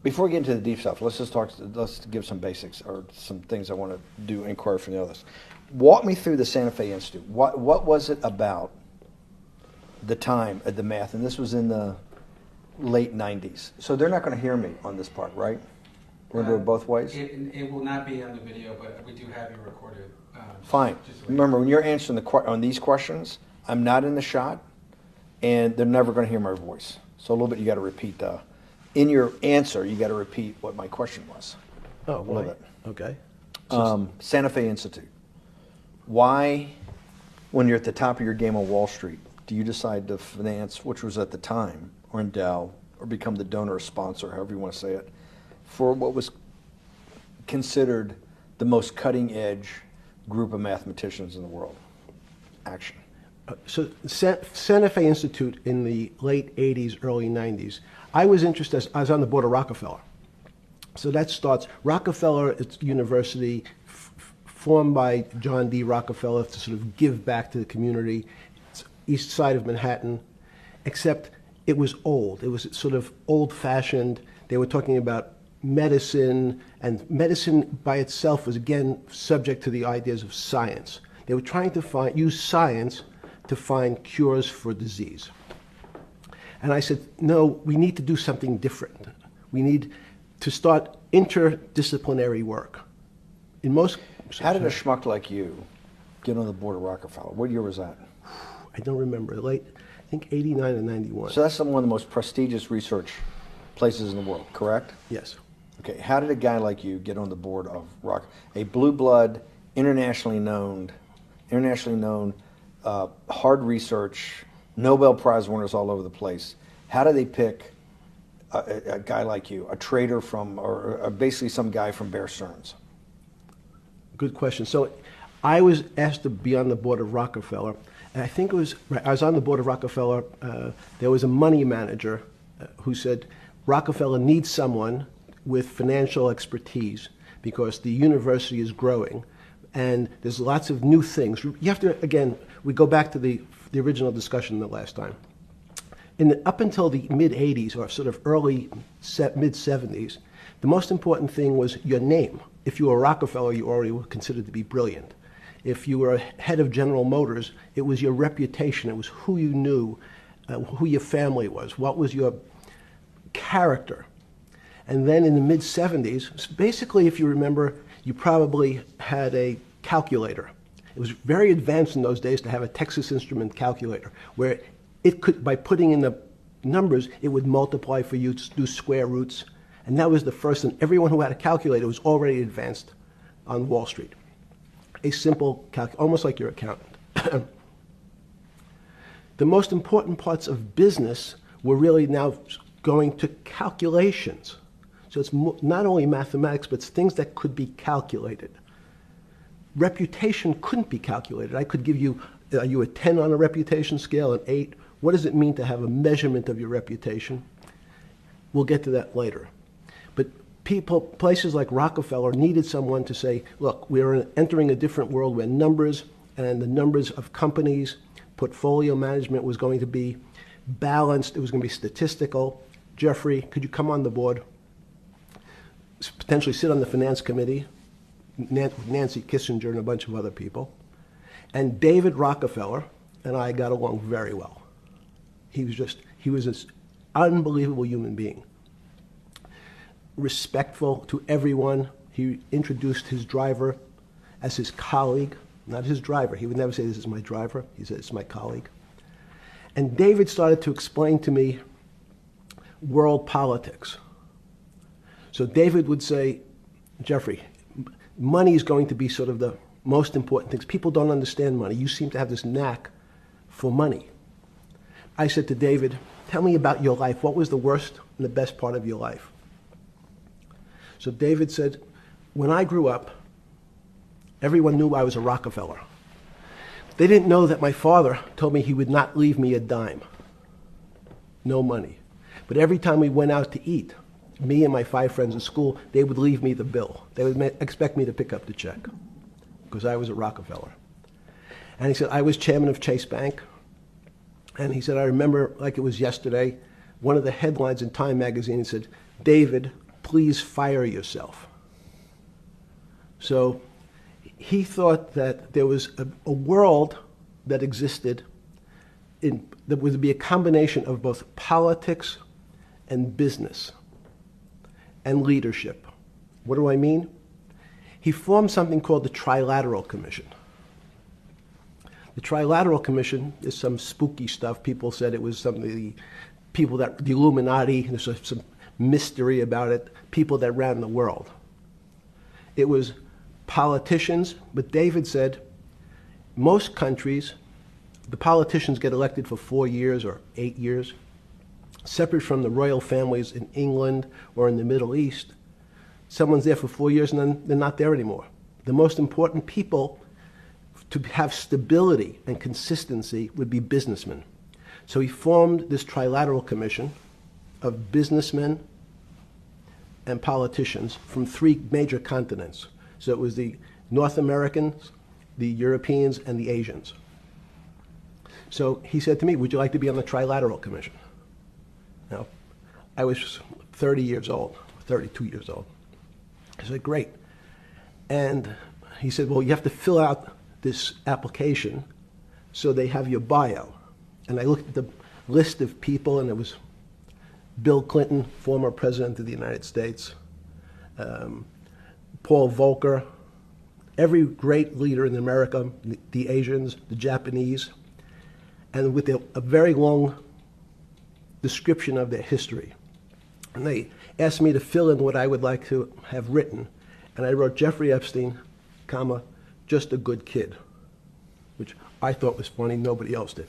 Before we get into the deep stuff, let's give some basics or some things I want to do inquiry from the others. Walk me through the Santa Fe Institute. What was it about the time of the math? And this was in the late 90s. So they're not going to hear me on this part, right? We're going to do it both ways? It will not be on the video, but we do have you recorded. Fine. Remember, when you're answering on these questions, I'm not in the shot, and they're never going to hear my voice. So a little bit you got to repeat in your answer, you got to repeat what my question was. Oh, a little bit. Okay. Santa Fe Institute. Why, when you're at the top of your game on Wall Street, do you decide to finance, which was at the time, or endow, or become the donor or sponsor, however you want to say it, for what was considered the most cutting edge group of mathematicians in the world? Action. So Santa Fe Institute in the late 80s, early 90s, I was interested, I was on the board of Rockefeller. So that starts, Rockefeller, it's university formed by John D. Rockefeller to sort of give back to the community. It's east side of Manhattan, except it was old. It was sort of old-fashioned. They were talking about medicine, and medicine by itself was, again, subject to the ideas of science. They were trying to use science to find cures for disease. And I said, no, we need to do something different. We need to start interdisciplinary work. How did a schmuck like you get on the board of Rockefeller? What year was that? I don't remember. I think 89 and 91. So that's one of the most prestigious research places in the world, correct? Yes. Okay, how did a guy like you get on the board of a blue blood, internationally known, hard research, Nobel Prize winners all over the place? How do they pick a guy like you, a trader from, or basically some guy from Bear Stearns? Good question. So I was asked to be on the board of Rockefeller, and I think it was, I was on the board of Rockefeller, there was a money manager who said, Rockefeller needs someone with financial expertise because the university is growing and there's lots of new things. You have to, again, we go back to the original discussion the last time. Up until the mid-'80s or sort of early mid-'70s, the most important thing was your name. If you were Rockefeller, you already were considered to be brilliant. If you were head of General Motors, it was your reputation. It was who you knew, who your family was, what was your character. And then in the mid-'70s, basically, if you remember, you probably had a calculator. It was very advanced in those days to have a Texas Instrument calculator, where it could, by putting in the numbers, it would multiply for you to do square roots. And that was the first, and everyone who had a calculator was already advanced on Wall Street. A simple almost like your accountant. The most important parts of business were really now going to calculations. So it's not only mathematics, but it's things that could be calculated. Reputation couldn't be calculated. I could give you, are you a 10 on a reputation scale, an 8? What does it mean to have a measurement of your reputation? We'll get to that later. But places like Rockefeller needed someone to say, look, we're entering a different world where numbers and the numbers of companies, portfolio management was going to be balanced. It was going to be statistical. Jeffrey, could you come on the board? Potentially sit on the finance committee, Nancy Kissinger and a bunch of other people. And David Rockefeller and I got along very well. He was an unbelievable human being. Respectful to everyone. He introduced his driver as his colleague, not his driver. He would never say, this is my driver. He said, it's my colleague. And David started to explain to me world politics. So David would say, Jeffrey, money is going to be sort of the most important things. People don't understand money. You seem to have this knack for money. I said to David, tell me about your life. What was the worst and the best part of your life? So David said, when I grew up, everyone knew I was a Rockefeller. They didn't know that my father told me he would not leave me a dime. No money. But every time we went out to eat, me and my 5 friends at school, they would leave me the bill. They would expect me to pick up the check because I was a Rockefeller. And he said, I was chairman of Chase Bank. And he said, I remember like it was yesterday, one of the headlines in Time magazine said, David, please fire yourself. So he thought that there was a world that existed that would be a combination of both politics and business and leadership. What do I mean? He formed something called the Trilateral Commission. The Trilateral Commission is some spooky stuff. People said it was the Illuminati, there's some mystery about it, people that ran the world. It was politicians, but David said most countries, the politicians get elected for 4 years or 8 years, separate from the royal families in England or in the Middle East. Someone's there for 4 years and then they're not there anymore. The most important people to have stability and consistency would be businessmen. So he formed this Trilateral Commission of businessmen and politicians from 3 major continents. So it was the North Americans, the Europeans, and the Asians. So he said to me, would you like to be on the Trilateral Commission? Now, I was 30 years old, 32 years old. I said, great. And he said, well, you have to fill out this application so they have your bio. And I looked at the list of people, and it was Bill Clinton, former president of the United States, Paul Volcker, every great leader in America, the Asians, the Japanese, and with a very long description of their history. And they asked me to fill in what I would like to have written. And I wrote Jeffrey Epstein, comma, just a good kid, which I thought was funny, nobody else did.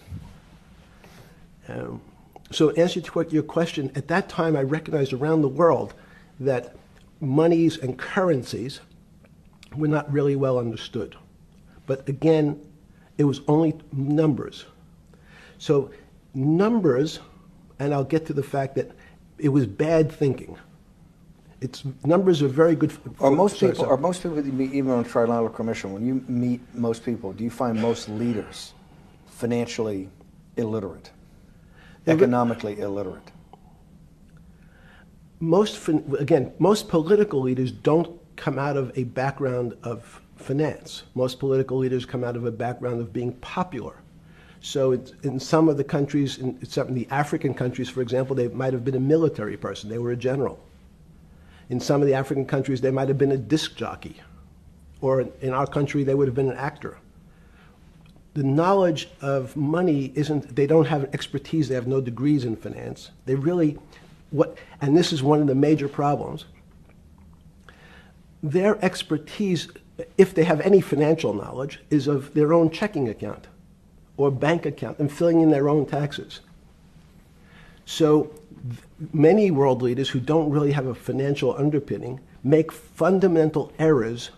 So to answer your question, at that time I recognized around the world that monies and currencies were not really well understood. But again, it was only numbers. So numbers, and I'll get to the fact that it was bad thinking. Numbers are very good. Are most people that you meet, even on the Trilateral Commission, when you meet most people, do you find most leaders financially illiterate, economically illiterate? Most political leaders don't come out of a background of finance. Most political leaders come out of a background of being popular. So in some of the countries, in some of the African countries, for example, they might have been a military person. They were a general. In some of the African countries, they might have been a disc jockey. Or in our country, they would have been an actor. The knowledge of money they don't have an expertise, they have no degrees in finance. They really, and this is one of the major problems, their expertise, if they have any financial knowledge, is of their own checking account or bank account and filling in their own taxes. So many world leaders who don't really have a financial underpinning make fundamental errors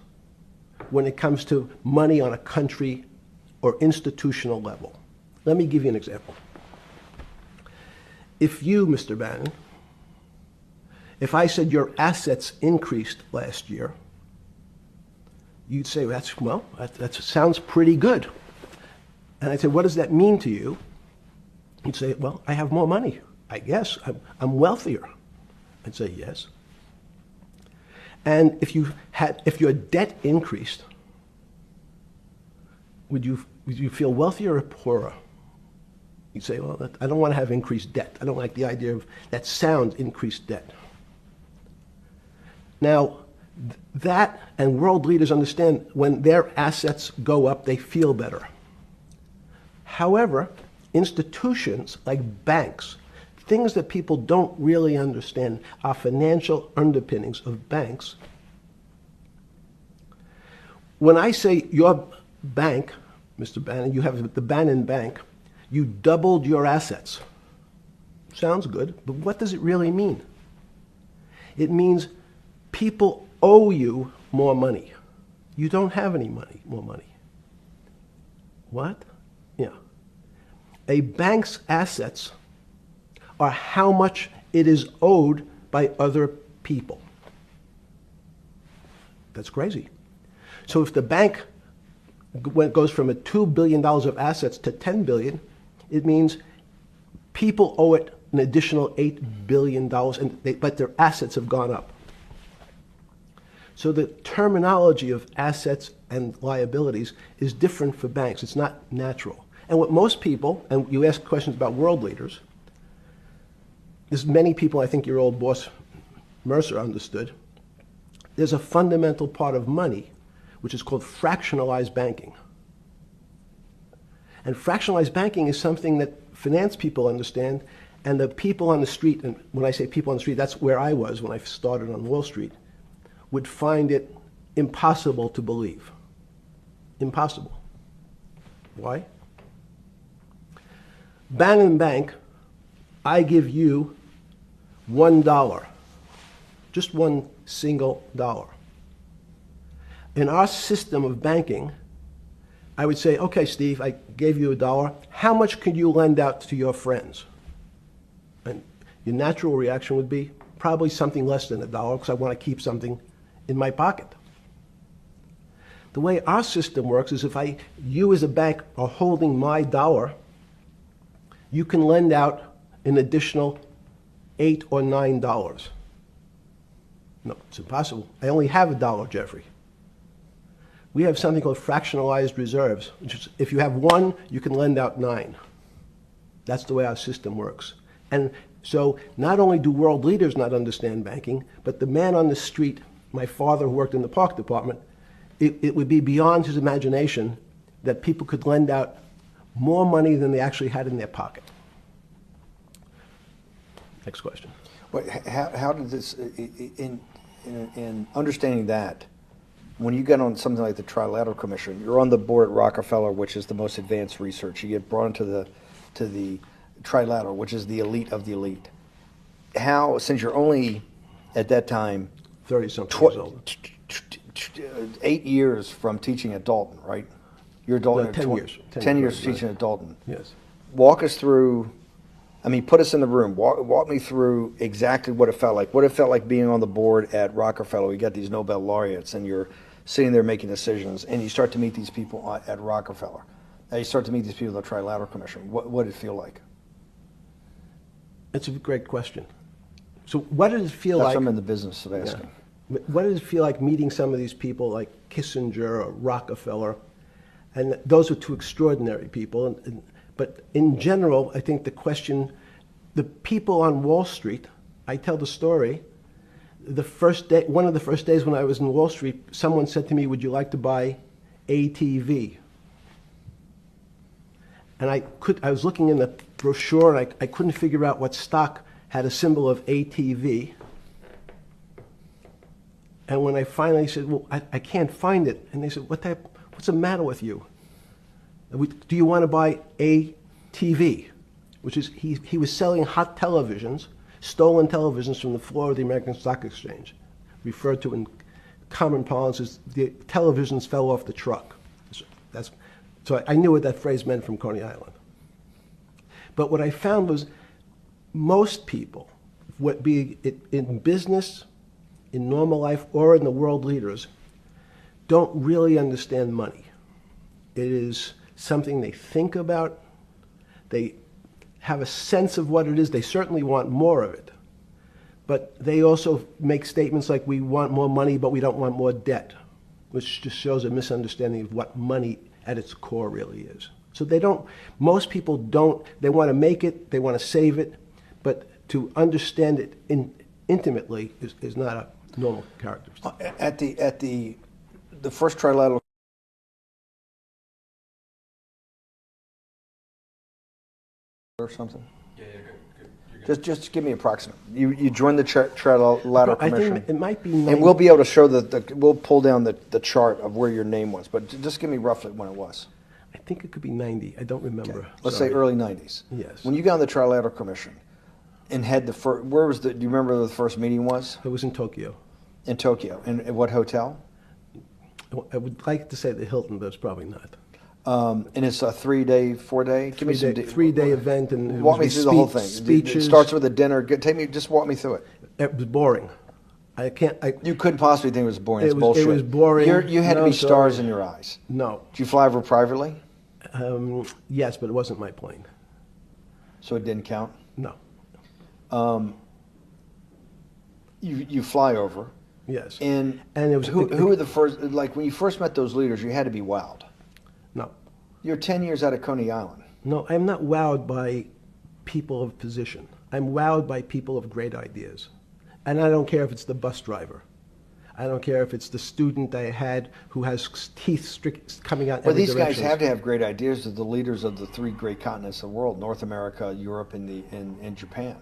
when it comes to money on a country or institutional level. Let me give you an example. If you, Mr. Bannon, if I said your assets increased last year, you'd say, that sounds pretty good. And I'd say, what does that mean to you? You'd say, well, I have more money. I guess I'm wealthier. I'd say, yes. And if your debt increased, would you feel wealthier or poorer? You'd say, well, I don't want to have increased debt. I don't like the idea of that sound, increased debt. Now, that and world leaders understand when their assets go up, they feel better. However, institutions like banks, things that people don't really understand are financial underpinnings of banks. When I say your bank, Mr. Bannon, you have the Bannon Bank, you doubled your assets. Sounds good, but what does it really mean? It means people owe you more money. You don't have any more money. What? Yeah. A bank's assets are how much it is owed by other people. That's crazy. So if the bank goes from $2 billion of assets to $10 billion, it means people owe it an additional $8 billion, but their assets have gone up. So the terminology of assets and liabilities is different for banks. It's not natural. And what most people, and you ask questions about world leaders, there's many people, I think your old boss Mercer understood, there's a fundamental part of money which is called fractionalized banking. And fractionalized banking is something that finance people understand, and the people on the street, and when I say people on the street, that's where I was when I started on Wall Street, would find it impossible to believe. Impossible. Why? Bannon Bank, I give you $1, just one single dollar. In our system of banking, I would say, okay, Steve, I gave you $1. How much could you lend out to your friends? And your natural reaction would be probably something less than $1 because I want to keep something in my pocket. The way our system works is if you as a bank are holding my dollar, you can lend out an additional $8 or $9. No, it's impossible. I only have $1, Jeffrey. We have something called fractionalized reserves, which is if you have 1, you can lend out 9. That's the way our system works. And so not only do world leaders not understand banking, but the man on the street, my father who worked in the park department, it would be beyond his imagination that people could lend out more money than they actually had in their pocket. Next question. But how did this, in understanding that, when you get on something like the Trilateral Commission, you're on the board at Rockefeller, which is the most advanced research. You get brought into the Trilateral, which is the elite of the elite. How, since you're only at that time 30-something years old. 8 years from teaching at Dalton, right? You're Dalton. No, 10 years. 10 years teaching at Dalton. Yes. Walk us through. I mean, put us in the room. Walk me through exactly what it felt like. What it felt like being on the board at Rockefeller. You got these Nobel laureates, and you're sitting there making decisions, and you start to meet these people at Rockefeller. And you start to meet these people at the Trilateral Commission. What did it feel like? It's a great question. So what did it feel That's like? what I'm in the business of asking. Yeah. What did it feel like meeting some of these people like Kissinger or Rockefeller? And those are two extraordinary people. But in general, I think the question, the people on Wall Street, I tell the story, the first day, one of the first days when I was in Wall Street, someone said to me, would you like to buy ATV? And I was looking in the brochure, and I couldn't figure out what stock had a symbol of ATV. And when I finally said, well, I can't find it, and they said, what's the matter with you? Do you want to buy ATV? Which is, he was selling hot televisions, stolen televisions from the floor of the American Stock Exchange, referred to in common parlance as the televisions fell off the truck. So I knew what that phrase meant from Coney Island. But what I found was most people, be it in business, in normal life, or in the world leaders, don't really understand money. It is something they think about. They have a sense of what it is. They certainly want more of it. But they also make statements like, we want more money, but we don't want more debt, which just shows a misunderstanding of what money at its core really is. So most people don't, they want to make it, they want to save it, but to understand it intimately is not a normal characteristic. At the first Trilateral or something? Yeah, you're good. Just give me approximate. You joined the Trilateral I Commission. think it might be And we'll be able to show we'll pull down the chart of where your name was, but just give me roughly when it was. I think it could be 90. I don't remember. Okay. Let's say early 90s. Yes. When you got on the Trilateral Commission and had do you remember where the first meeting was? It was in Tokyo. In Tokyo. And at what hotel? I would like to say the Hilton, but it's probably not. And it's a 3-day, 4-day? Give me some 3-day event, and walk me through the whole thing. Speeches. It starts with a dinner. Just walk me through it. It was boring. You couldn't possibly think it was boring. It's It bullshit. was boring. You had to be stars in your eyes. No. Did you fly over privately? Yes, but it wasn't my plane. So it didn't count? No. You fly over. Yes. And it was who were the first? Like when you first met those leaders, you had to be wowed. No. You're 10 years out of Coney Island. No, I'm not wowed by people of position. I'm wowed by people of great ideas. And I don't care if it's the bus driver. I don't care if it's the student I had who has teeth coming out in Well, every these direction. guys have to have great ideas. They're the leaders of the three great continents of the world: North America, Europe, and Japan.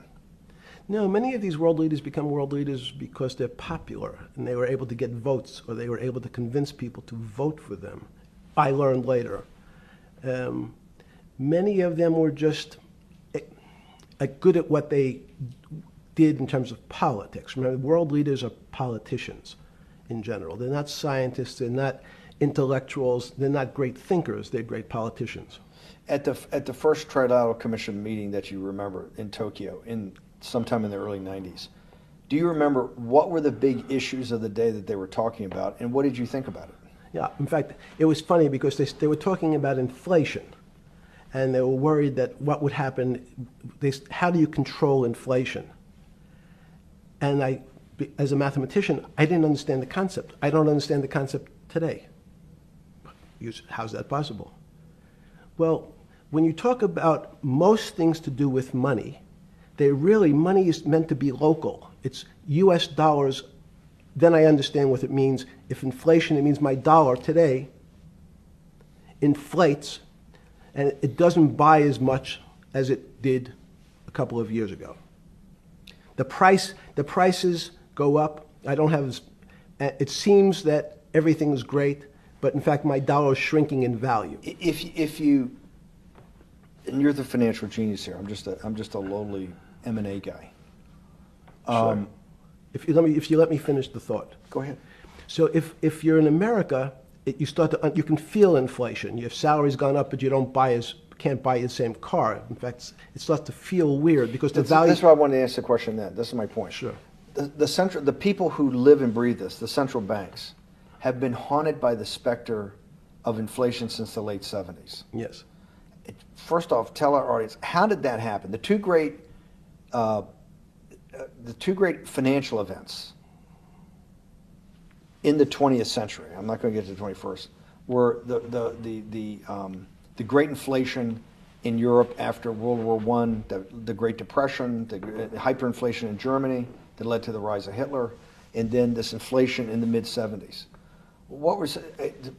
No, many of these world leaders become world leaders because they're popular and they were able to get votes or they were able to convince people to vote for them. I learned later. Many of them were just good at what they did in terms of politics. Remember, world leaders are politicians in general. They're not scientists, they're not intellectuals, they're not great thinkers, they're great politicians. At the first Trilateral Commission meeting that you remember in Tokyo, sometime in the early 90s, do you remember what were the big issues of the day that they were talking about, and what did you think about it? Yeah, in fact, it was funny because they were talking about inflation, and they were worried that what would happen, how do you control inflation? And as a mathematician, I didn't understand the concept. I don't understand the concept today. How's that possible? Well, when you talk about most things to do with money, money is meant to be local. It's US dollars, then I understand what it means. If inflation, it means my dollar today inflates, and it doesn't buy as much as it did a couple of years ago. The prices go up. It seems that everything is great, but in fact my dollar is shrinking in value. If you, and you're the financial genius here. I'm just a lowly M&A guy. Sure. If you let me finish the thought. Go ahead. So if you're in America, you can feel inflation. Your salary's gone up, but you can't buy the same car. In fact, it starts to feel weird because the value. That's why I wanted to ask the question then. This is my point. Sure. The people who live and breathe this, the central banks, have been haunted by the specter of inflation since the late 70s. Yes. First off, tell our audience, how did that happen? The two great financial events in the 20th century, I'm not going to get to the 21st, were the great inflation in Europe after World War I, the Great Depression, the hyperinflation in Germany that led to the rise of Hitler, and then this inflation in the mid-70s.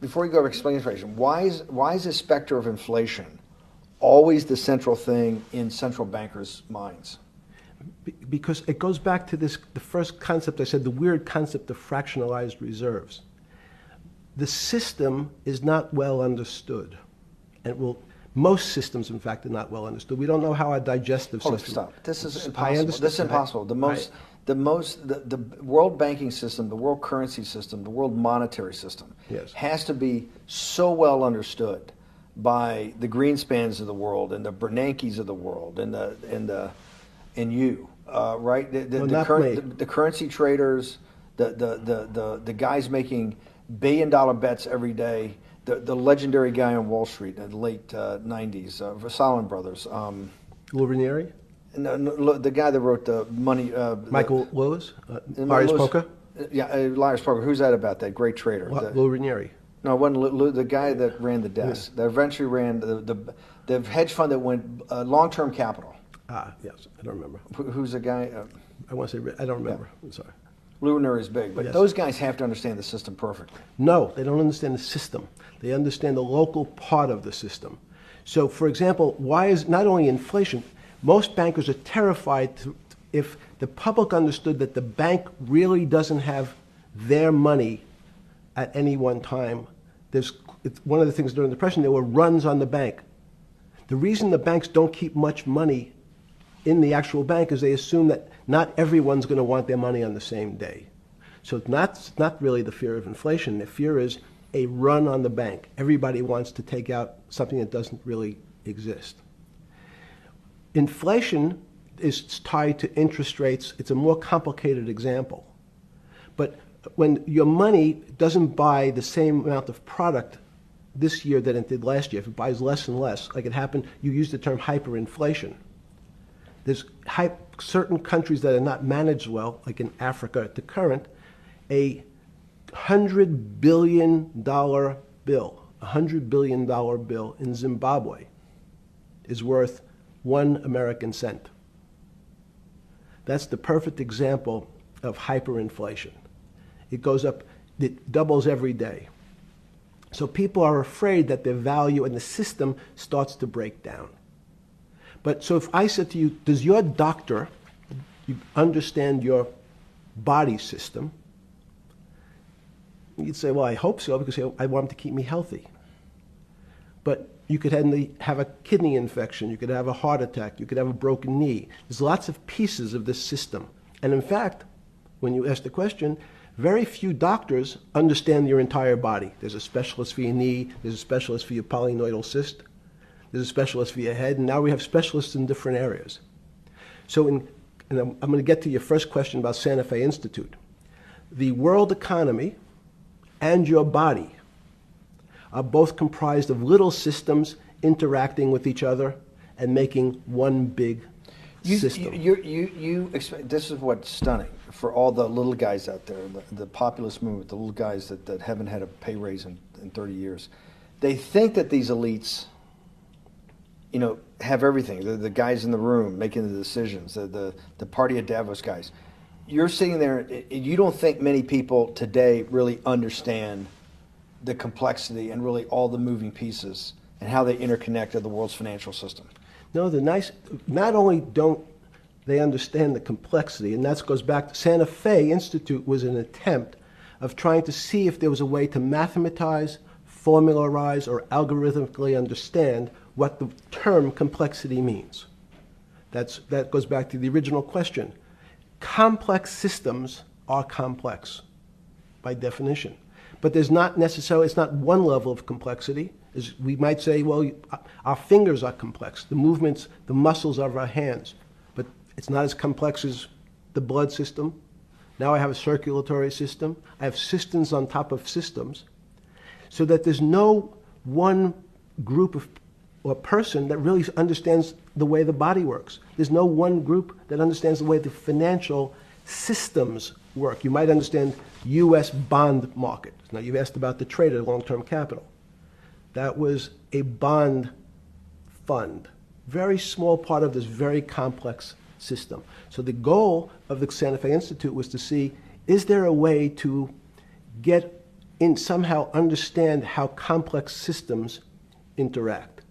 Before you go to explain inflation, why is the specter of inflation always the central thing in central bankers' minds? Because it goes back to the first concept I said, the weird concept of fractionalized reserves. The system is not well understood. And most systems, in fact, are not well understood. We don't know how our digestive system. Stop. This is I impossible. understand. This is impossible. The world banking system, the world currency system, the world monetary system Yes. has to be so well understood by the Greenspans of the world and the Bernankes of the world and you, right? The currency traders, the guys making billion-dollar bets every day. The legendary guy on Wall Street in the late 90s, Salomon Brothers. Lou Ranieri? No, the guy that wrote the money. Michael Lewis? Marius Poker? Yeah, Marius Poker. Who's that about? That great trader. Lou Ranieri. No, it wasn't Lou, the guy that ran the desk. Yeah. That eventually ran the hedge fund that went long-term capital. Yes, I don't remember. Who's the guy? I want to say, I don't remember. Yeah. I'm sorry. Lou Ranieri is big, but Yes. those guys have to understand the system perfectly. No, they don't understand the system. They understand the local part of the system. So, for example, why is not only inflation, most bankers are terrified if the public understood that the bank really doesn't have their money at any one time. It's one of the things during the Depression, there were runs on the bank. The reason the banks don't keep much money in the actual bank is they assume that not everyone's going to want their money on the same day. So it's not really the fear of inflation. The fear is a run on the bank. Everybody wants to take out something that doesn't really exist. Inflation is tied to interest rates. It's a more complicated example. But when your money doesn't buy the same amount of product this year than it did last year, if it buys less and less, like it happened, you used the term hyperinflation. There's certain countries that are not managed well, like in Africa at the current, A $100 billion bill, $100 billion bill in Zimbabwe is worth 1 American cent. That's the perfect example of hyperinflation. It goes up, it doubles every day. So people are afraid that their value in the system starts to break down. But so if I said to you, does your doctor understand your body system? You'd say, well, I hope so, because I want him to keep me healthy. But you could have a kidney infection, you could have a heart attack, you could have a broken knee. There's lots of pieces of this system. And in fact, when you ask the question, very few doctors understand your entire body. There's a specialist for your knee, there's a specialist for your polynoidal cyst, there's a specialist for your head, and now we have specialists in different areas. So and I'm going to get to your first question about Santa Fe Institute. The world economy and your body are both comprised of little systems interacting with each other and making one big system. This is what's stunning for all the little guys out there, the populist movement, the little guys that haven't had a pay raise in 30 years. They think that these elites, have everything. The guys in the room making the decisions, the party of Davos guys. You're sitting there, you don't think many people today really understand the complexity and really all the moving pieces and how they interconnect to the world's financial system. No, not only don't they understand the complexity, and that goes back to Santa Fe Institute was an attempt of trying to see if there was a way to mathematize, formularize, or algorithmically understand what the term complexity means. That goes back to the original question. Complex systems are complex by definition. But there's not necessarily, it's not one level of complexity. We might say, well, our fingers are complex, the movements, the muscles of our hands, but it's not as complex as the blood system. Now I have a circulatory system. I have systems on top of systems, so that there's no one group or person that really understands the way the body works. There's no one group that understands the way the financial systems work. You might understand U.S. bond market. Now, you've asked about the trade of long-term capital. That was a bond fund, very small part of this very complex system. So the goal of the Santa Fe Institute was to see, is there a way to get in, somehow understand how complex systems interact?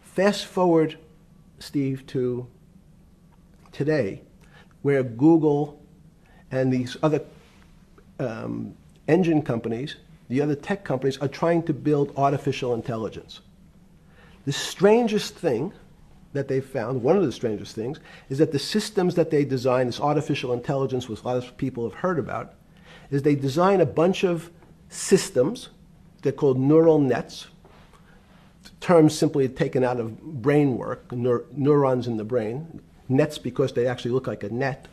Fast forward, Steve, to today, where Google and these other engine companies, the other tech companies, are trying to build artificial intelligence. The strangest thing that they've found, one of the strangest things, is that the systems that they design, this artificial intelligence, which a lot of people have heard about, is they design a bunch of systems. They're called neural nets. The term simply taken out of brain work, neurons in the brain. Nets because they actually look like a net.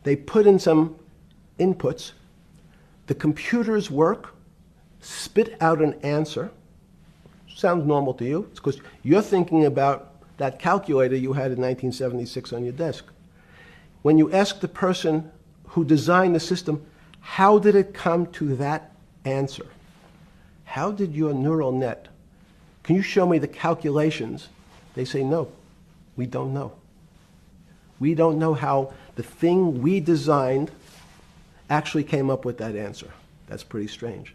They put in some inputs. The computers work, spit out an answer. Sounds normal to you. It's because you're thinking about that calculator you had in 1976 on your desk. When you ask the person who designed the system, how did it come to that answer? How did your neural net, can you show me the calculations? They say, no, we don't know. We don't know how the thing we designed actually came up with that answer. That's pretty strange.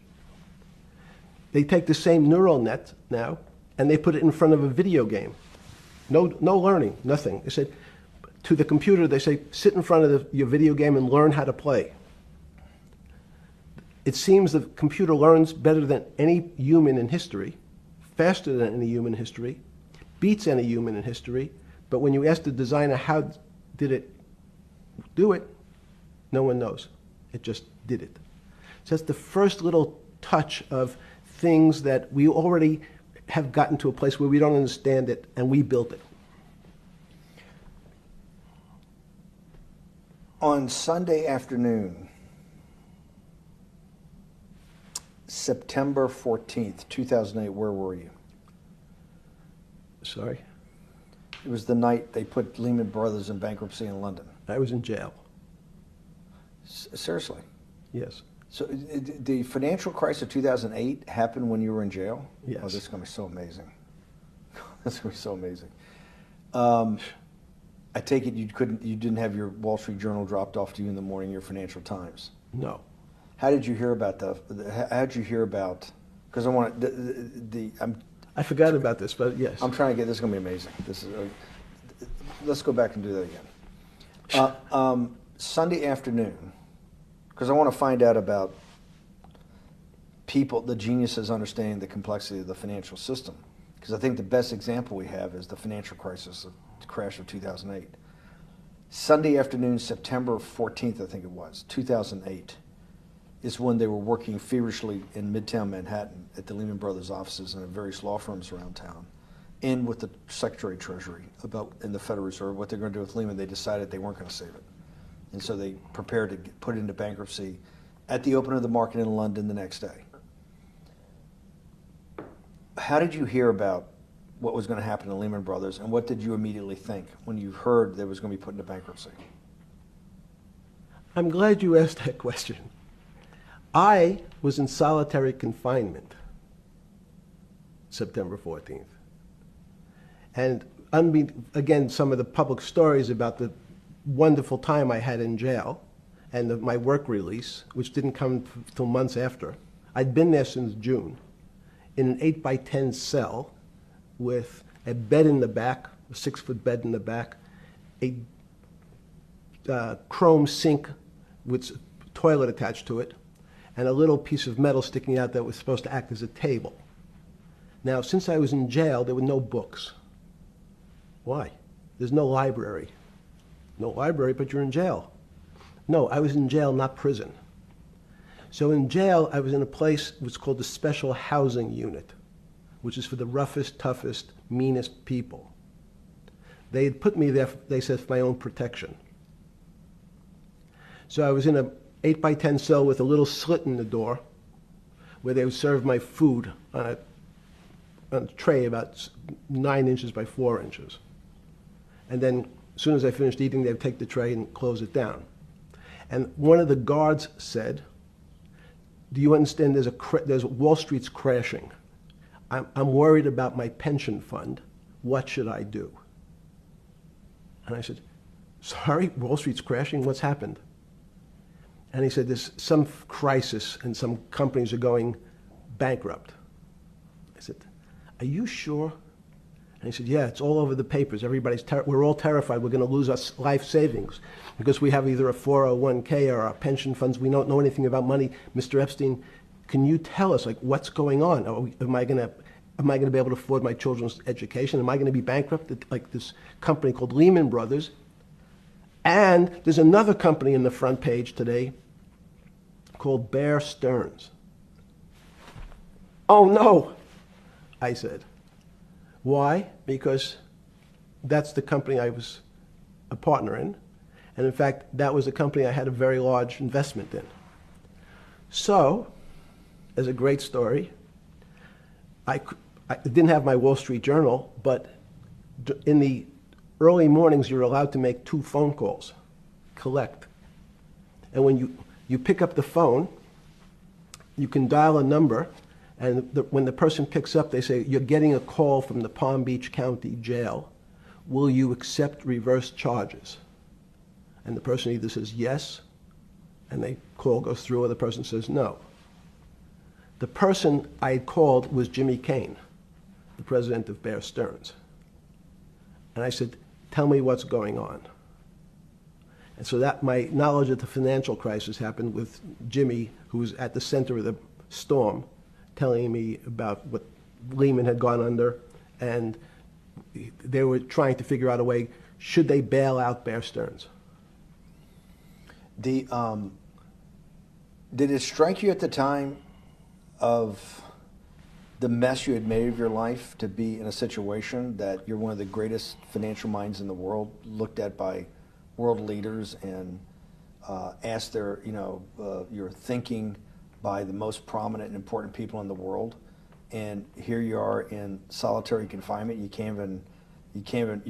They take the same neural net now and they put it in front of a video game. No learning, nothing. They said to the computer, they say, sit in front of your video game and learn how to play. It seems the computer learns better than any human in history, faster than any human in history, beats any human in history, but when you ask the designer how did it do it, no one knows. It just did it. So that's the first little touch of things that we already have gotten to a place where we don't understand it, and we built it. On Sunday afternoon, September 14th, 2008, where were you? Sorry? It was the night they put Lehman Brothers in bankruptcy in London. I was in jail. Seriously. Yes. So the financial crisis of 2008 happened when you were in jail? Yes. Oh, this is going to be so amazing. This is going to be so amazing. I take it you didn't have your Wall Street Journal dropped off to you in the morning, your Financial Times. No. How did you hear about because I want I forgot about this, but yes. I'm trying to get, this is going to be amazing. This is, let's go back and do that again. Sunday afternoon, because I want to find out about people, the geniuses understanding the complexity of the financial system. Because I think the best example we have is the financial crisis, the crash of 2008. Sunday afternoon, September 14th, I think it was, 2008, is when they were working feverishly in Midtown Manhattan at the Lehman Brothers offices and at various law firms around town, and with the Secretary of Treasury and the Federal Reserve, what they're going to do with Lehman. They decided they weren't going to save it. And so they prepared to put it into bankruptcy at the open of the market in London the next day. How did you hear about what was going to happen to Lehman Brothers, and what did you immediately think when you heard that it was going to be put into bankruptcy? I'm glad you asked that question. I was in solitary confinement September 14th. And again, some of the public stories about the wonderful time I had in jail and my work release, which didn't come till months after. I'd been there since June in an 8x10 cell with a bed in the back, a 6-foot bed in the back, a chrome sink with a toilet attached to it, and a little piece of metal sticking out that was supposed to act as a table. Now, since I was in jail, there were no books. Why? There's no library. No library, but you're in jail. No, I was in jail, not prison. So in jail, I was in a place what's called the Special Housing Unit, which is for the roughest, toughest, meanest people. They had put me there, they said, for my own protection. So I was in a 8x10 cell with a little slit in the door where they would serve my food on a tray about 9 inches by 4 inches. And then as soon as I finished eating, they would take the tray and close it down. And one of the guards said, do you understand there's Wall Street's crashing. I'm worried about my pension fund. What should I do? And I said, sorry, Wall Street's crashing? What's happened? And he said, there's some crisis and some companies are going bankrupt. I said, are you sure? And he said, yeah, it's all over the papers. We're all terrified we're going to lose our life savings because we have either a 401k or our pension funds. We don't know anything about money. Mr. Epstein, can you tell us, like, what's going on? Am I going to be able to afford my children's education? Am I going to be bankrupt like this company called Lehman Brothers? And there's another company in the front page today called Bear Stearns. Oh, no, I said. Why? Because that's the company I was a partner in. And in fact, that was a company I had a very large investment in. So, as a great story, I didn't have my Wall Street Journal, but in the early mornings, you're allowed to make 2 phone calls, collect. And when you pick up the phone, you can dial a number, and when the person picks up, they say, you're getting a call from the Palm Beach County Jail. Will you accept reverse charges? And the person either says yes, and the call goes through, or the person says no. The person I had called was Jimmy Kane, the president of Bear Stearns. And I said, tell me what's going on. And so that my knowledge of the financial crisis happened with Jimmy, who was at the center of the storm, telling me about what Lehman had gone under, and they were trying to figure out a way, should they bail out Bear Stearns? Did it strike you at the time of the mess you had made of your life to be in a situation that you're one of the greatest financial minds in the world, looked at by world leaders and asked your thinking by the most prominent and important people in the world, and here you are in solitary confinement. You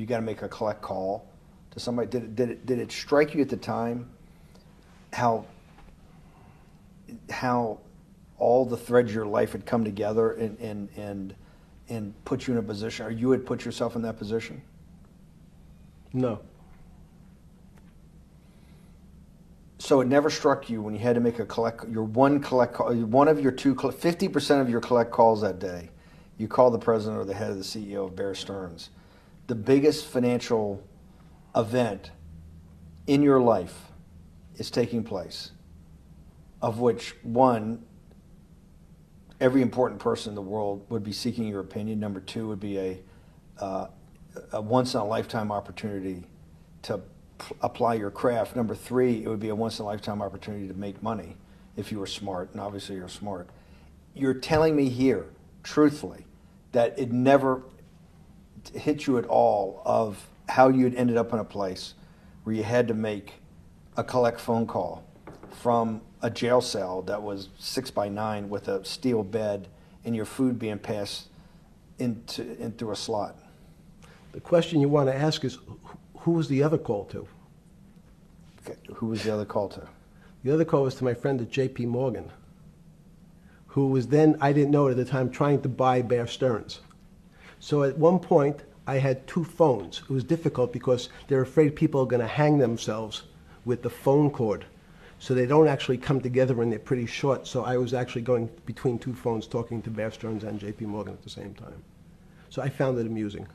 got to make a collect call to somebody. Did it strike you at the time how all the threads of your life had come together and put you in a position, or you had put yourself in that position? No. So it never struck you when you had to make one of your 50% of your collect calls that day, you call the president or the head of the CEO of Bear Stearns. The biggest financial event in your life is taking place, of which one, every important person in the world would be seeking your opinion. Number two would be a once-in-a-lifetime opportunity to apply your craft. Number three, it would be a once-in-a-lifetime opportunity to make money if you were smart, and obviously you're smart. You're telling me here, truthfully, that it never hit you at all of how you'd ended up in a place where you had to make a collect phone call from a jail cell that was 6x9 with a steel bed and your food being passed in through a slot. The question you want to ask is, who was the other call to? Okay. Who was the other call to? The other call was to my friend at J.P. Morgan, who was then, I didn't know it at the time, trying to buy Bear Stearns. So at one point, I had two phones. It was difficult because they're afraid people are going to hang themselves with the phone cord. So they don't actually come together and they're pretty short. So I was actually going between two phones talking to Bear Stearns and J.P. Morgan at the same time. So I found it amusing.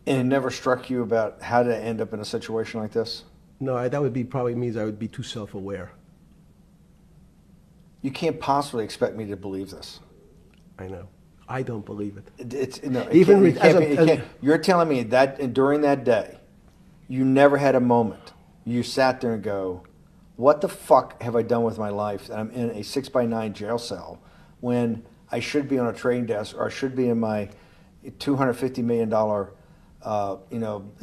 And it never struck you about how to end up in a situation like this? No, that would be probably means I would be too self-aware. You can't possibly expect me to believe this. I know. I don't believe it. You're telling me that during that day, you never had a moment. You sat there and go, what the fuck have I done with my life that I'm in a 6x9 jail cell when I should be on a trading desk, or I should be in my $250 million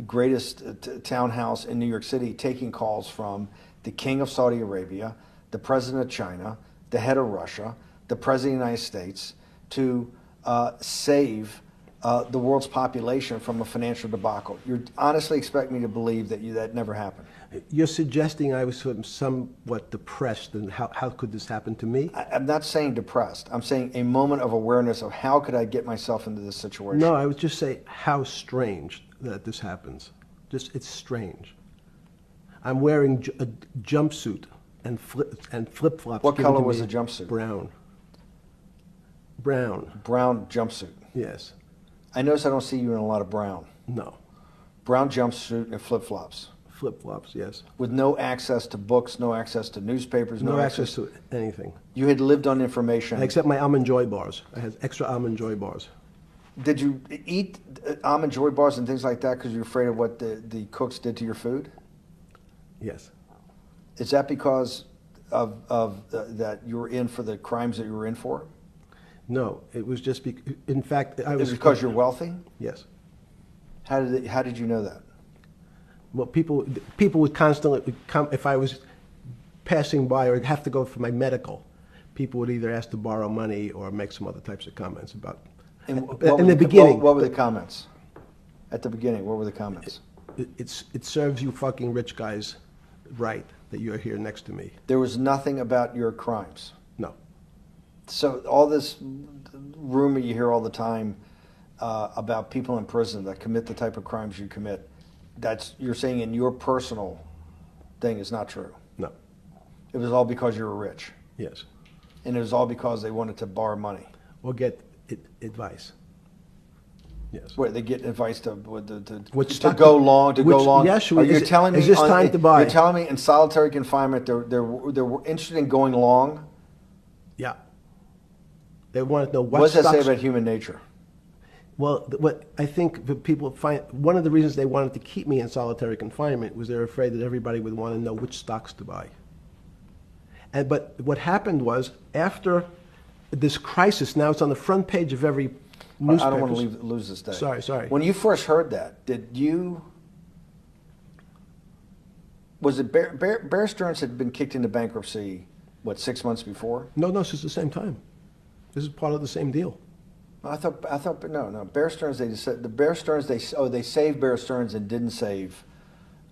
greatest townhouse in New York City, taking calls from the king of Saudi Arabia, the president of China, the head of Russia, the president of the United States, to save the world's population from a financial debacle. You honestly expect me to believe that that never happened? You're suggesting I was sort of somewhat depressed, and how could this happen to me? I'm not saying depressed. I'm saying a moment of awareness of how could I get myself into this situation. No, I would just say how strange that this happens. Just, it's strange. I'm wearing a jumpsuit and flip-flops. What color was the jumpsuit? Brown. Brown. Brown jumpsuit. Yes. I notice I don't see you in a lot of brown. No. Brown jumpsuit and flip-flops. Flip-flops, yes. With no access to books, no access to newspapers, no access to anything. You had lived on information. Except my Almond Joy bars. I had extra Almond Joy bars. Did you eat Almond Joy bars and things like that because you were afraid of what the cooks did to your food? Yes. Is that because of that you were in for the crimes that you were in for? No, it was just in fact, I was. Is it because you're wealthy? Yes. How did you know that? Well, people would constantly come if I was passing by or have to go for my medical. People would either ask to borrow money or make some other types of comments about. In the beginning, what were the comments? At the beginning, what were the comments? It serves you fucking rich guys right that you're here next to me. There was nothing about your crimes. No. So all this rumor you hear all the time about people in prison that commit the type of crimes you commit, you're saying in your personal thing is not true. No. It was all because you were rich. Yes. And it was all because they wanted to borrow money. Or get advice. Yes. Wait, they get advice to go long. Yes. You're telling me is this time to buy? You're telling me in solitary confinement they're interested in going long. Yeah. They want to know what does that say stocks. about human nature? Well, what I think the people find, one of the reasons they wanted to keep me in solitary confinement was they're afraid that everybody would want to know which stocks to buy. But what happened was, after this crisis, now it's on the front page of every newspaper. I don't want to lose this day. Sorry. When you first heard that, was it Bear Stearns had been kicked into bankruptcy, 6 months before? No, this is the same time. This is part of the same deal. I thought no. Bear Stearns, they saved Bear Stearns and didn't save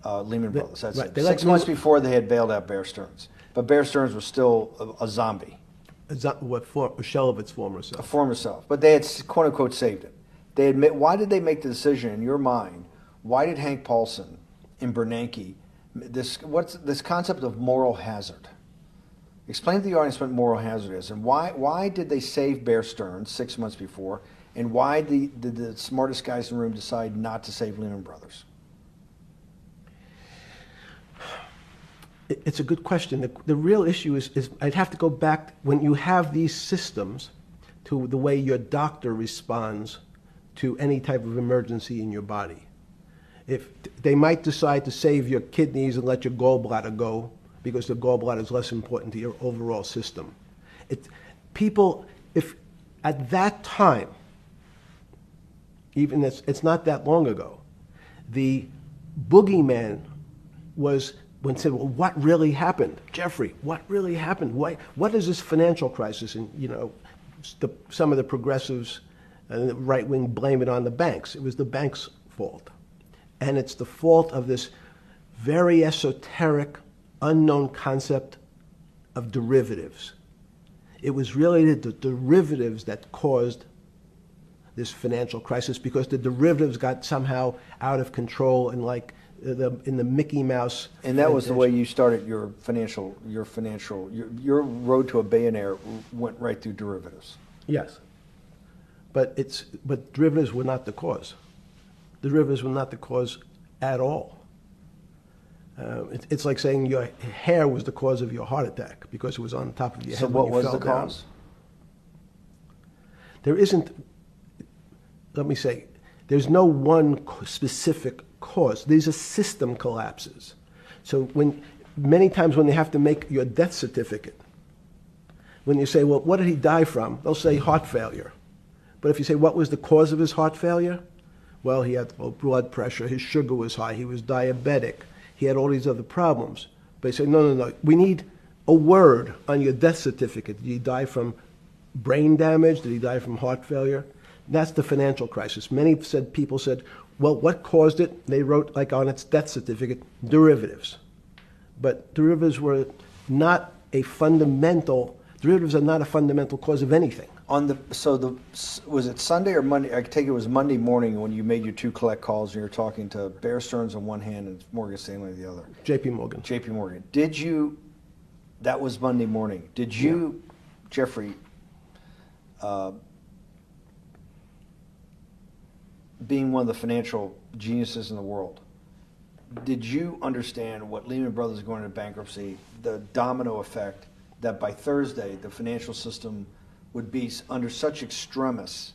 Lehman Brothers. That's right, it. they let 6 months Lehman- before they had bailed out Bear Stearns, but Bear Stearns was still a zombie, A shell of its former a self. former self. But they had quote unquote saved it. They admit. Why did they make the decision in your mind? Why did Hank Paulson and Bernanke what's this concept of moral hazard? Explain to the audience what moral hazard is, and why did they save Bear Stearns 6 months before, and why did the smartest guys in the room decide not to save Lehman Brothers? It's a good question. The real issue is I'd have to go back when you have these systems to the way your doctor responds to any type of emergency in your body. If they might decide to save your kidneys and let your gallbladder go because the gallbladder is less important to your overall system. If at that time, even it's not that long ago, the boogeyman was when said, well, what really happened? Jeffrey, what really happened? What is this financial crisis? And, some of the progressives and the right wing blame it on the banks. It was the banks' fault. And it's the fault of this very esoteric, unknown concept of derivatives. It was really the derivatives that caused this financial crisis because the derivatives got somehow out of control and in the Mickey Mouse. And that was the way you started your road to a billionaire went right through derivatives. Yes. But derivatives were not the cause. Derivatives were not the cause at all. It's like saying your hair was the cause of your heart attack because it was on top of your head. So what was the down. cause? There isn't, let me say, there's no one specific cause. These are system collapses. So many times when they have to make your death certificate, when you say, well, what did he die from? They'll say heart failure. But if you say, what was the cause of his heart failure? Well, he had low blood pressure, his sugar was high, he was diabetic, he had all these other problems. But they say, no, we need a word on your death certificate. Did he die from brain damage? Did he die from heart failure? That's the financial crisis. Many people said, well, what caused it? They wrote, like on its death certificate, derivatives. But derivatives are not a fundamental cause of anything. Was it Sunday or Monday? I take it was Monday morning when you made your two collect calls and you were talking to Bear Stearns on one hand and Morgan Stanley on the other. J.P. Morgan. J.P. Morgan. That was Monday morning. Did you, Jeffrey, being one of the financial geniuses in the world, did you understand what Lehman Brothers going into bankruptcy, the domino effect, that by Thursday the financial system would be under such extremis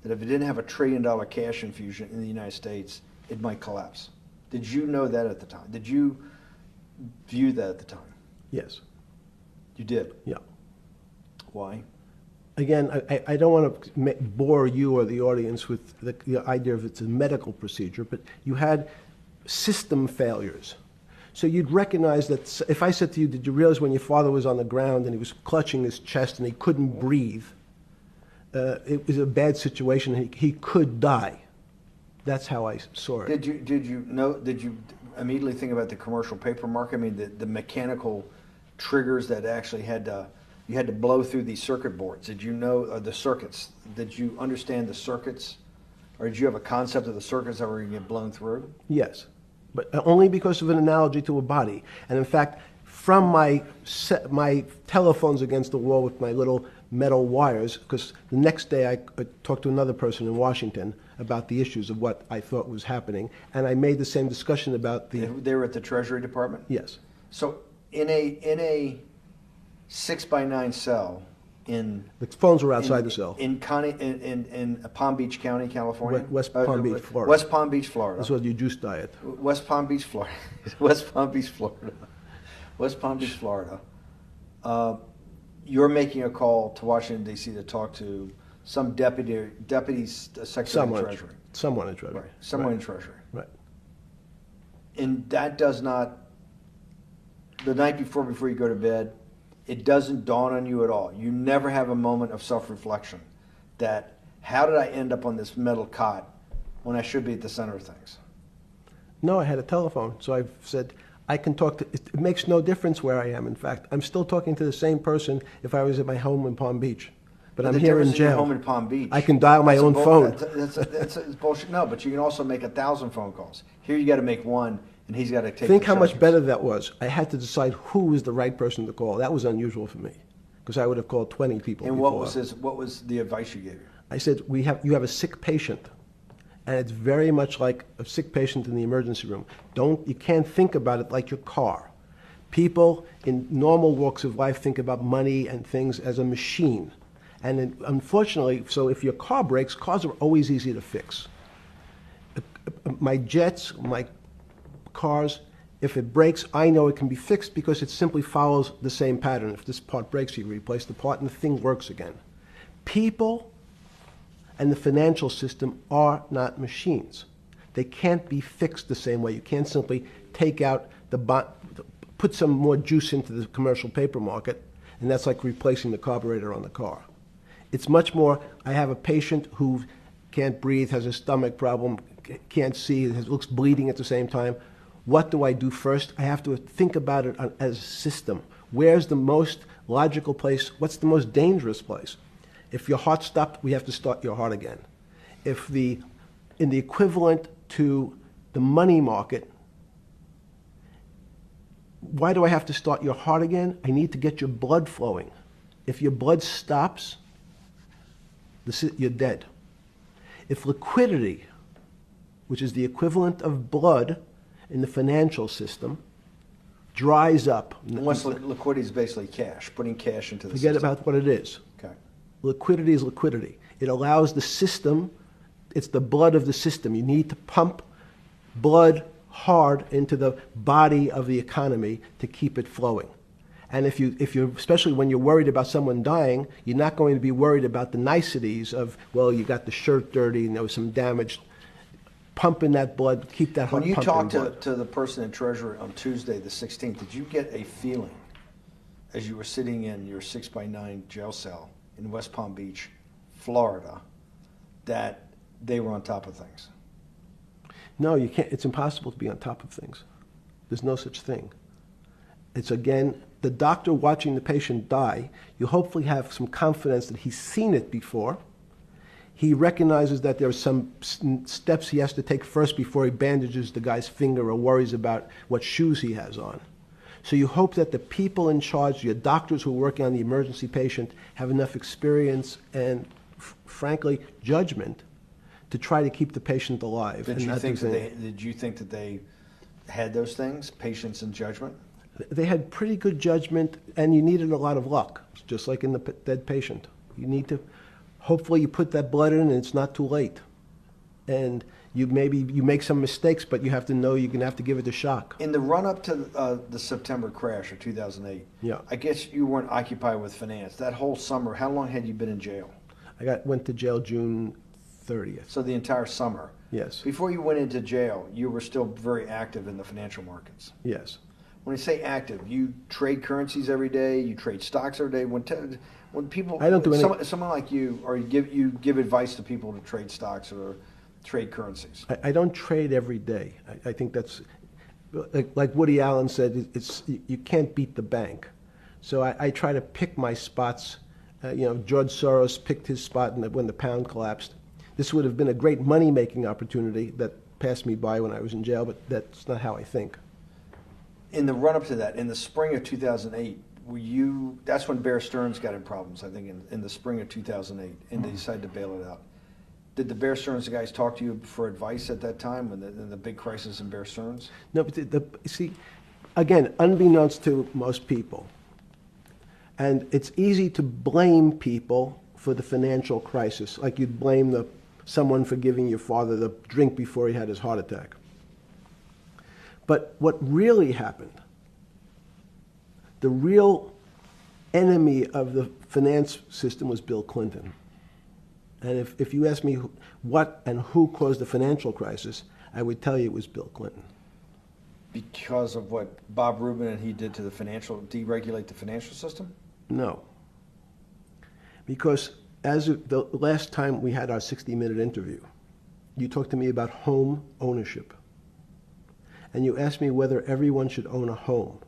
that if it didn't have $1 trillion cash infusion in the United States, it might collapse? Did you know that at the time? Did you view that at the time? Yes. You did? Yeah. Why? Again, I don't want to bore you or the audience with the idea of it's a medical procedure, but you had system failures. So you'd recognize that if I said to you, did you realize when your father was on the ground and he was clutching his chest and he couldn't breathe, it was a bad situation, he could die. That's how I saw it. Did you immediately think about the commercial paper market? I mean, the mechanical triggers that actually you had to blow through these circuit boards. Did you know the circuits? Did you understand the circuits? Or did you have a concept of the circuits that were going to get blown through? Yes, but only because of an analogy to a body. And in fact, from my telephones against the wall with my little metal wires, because the next day I talked to another person in Washington about the issues of what I thought was happening, and I made the same discussion about the... They were at the Treasury Department? Yes. So in a 6x9 cell in... The phones were outside the cell. In Palm Beach County, California? West Palm Beach, Florida. West Palm Beach, Florida. This was your juice diet. West Palm Beach, Florida. West Palm Beach, Florida. West Palm Beach, Florida. You're making a call to Washington, D.C. to talk to some deputy secretary of Treasury. Someone in Treasury. Right. Someone in Treasury. Right. And that does not, the night before you go to bed, it doesn't dawn on you at all. You never have a moment of self-reflection that, how did I end up on this metal cot when I should be at the center of things? No, I had a telephone. So I've said, I can talk to, it makes no difference where I am. In fact, I'm still talking to the same person if I was at my home in Palm Beach. But I'm the here in difference is you're jail. home in Palm Beach. I can dial my That's a own phone. That's bullshit. No, but you can also make 1,000 phone calls. Here you got to make one, and he's got to take. Think the how much judgments. better that was. I had to decide who was the right person to call. That was unusual for me because I would have called 20 people And before. what was the advice you gave him? I said, you have a sick patient, and it's very much like a sick patient in the emergency room. You can't think about it like your car. People in normal walks of life think about money and things as a machine. And unfortunately, so if your car breaks, cars are always easy to fix. My jets, my cars, if it breaks, I know it can be fixed because it simply follows the same pattern. If this part breaks, you replace the part and the thing works again. People and the financial system are not machines. They can't be fixed the same way. You can't simply take out put some more juice into the commercial paper market, and that's like replacing the carburetor on the car. It's much more, I have a patient who can't breathe, has a stomach problem, can't see, looks bleeding at the same time. What do I do first? I have to think about it as a system. Where's the most logical place? What's the most dangerous place? If your heart stopped, we have to start your heart again. In the equivalent to the money market, why do I have to start your heart again? I need to get your blood flowing. If your blood stops, you're dead. If liquidity, which is the equivalent of blood in the financial system, dries up. Once liquidity is basically cash, putting cash into the Forget system. about what it is. Okay. Liquidity is liquidity. It allows the system, it's the blood of the system. You need to pump blood hard into the body of the economy to keep it flowing. And if you're, especially when you're worried about someone dying, you're not going to be worried about the niceties of, well, you got the shirt dirty and there was some damage. Pump in that blood, keep that heart When you pumping talked to the person in Treasury on Tuesday, the 16th, did you get a feeling as you were sitting in your 6x9 jail cell in West Palm Beach, Florida, that they were on top of things? No, you can't. It's impossible to be on top of things. There's no such thing. It's, again, the doctor watching the patient die. You hopefully have some confidence that he's seen it before. He recognizes that there are some steps he has to take first before he bandages the guy's finger or worries about what shoes he has on. So you hope that the people in charge, your doctors who are working on the emergency patient, have enough experience and, frankly, judgment to try to keep the patient alive. Did you think that they had those things, patience and judgment? They had pretty good judgment, and you needed a lot of luck, just like in the dead patient. You need to, hopefully you put that blood in and it's not too late. And you make some mistakes, but you have to know you're going to have to give it a shock. In the run-up to the September crash of 2008, Yeah. I guess you weren't occupied with finance. That whole summer, how long had you been in jail? Went to jail June 30th. So the entire summer. Yes. Before you went into jail, you were still very active in the financial markets. Yes. When you say active, you trade currencies every day, you trade stocks every day. When people, I don't do any. someone like you, or you give advice to people to trade stocks or trade currencies. I don't trade every day. I think that's, like Woody Allen said, you can't beat the bank. So I try to pick my spots. George Soros picked his spot when the pound collapsed. This would have been a great money-making opportunity that passed me by when I was in jail, but that's not how I think. In the run-up to that, in the spring of 2008, that's when Bear Stearns got in problems, I think, in the spring of 2008, and they decided to bail it out. Did the Bear Stearns guys talk to you for advice at that time, when the big crisis in Bear Stearns? No, but see, again, unbeknownst to most people, and it's easy to blame people for the financial crisis, like you'd blame someone for giving your father the drink before he had his heart attack. But what really happened, the real enemy of the finance system was Bill Clinton. And if you ask me what and who caused the financial crisis, I would tell you it was Bill Clinton. Because of what Bob Rubin and he did to deregulate the financial system? No. Because as of the last time we had our 60-minute interview, you talked to me about home ownership. and you asked me whether everyone should own a home.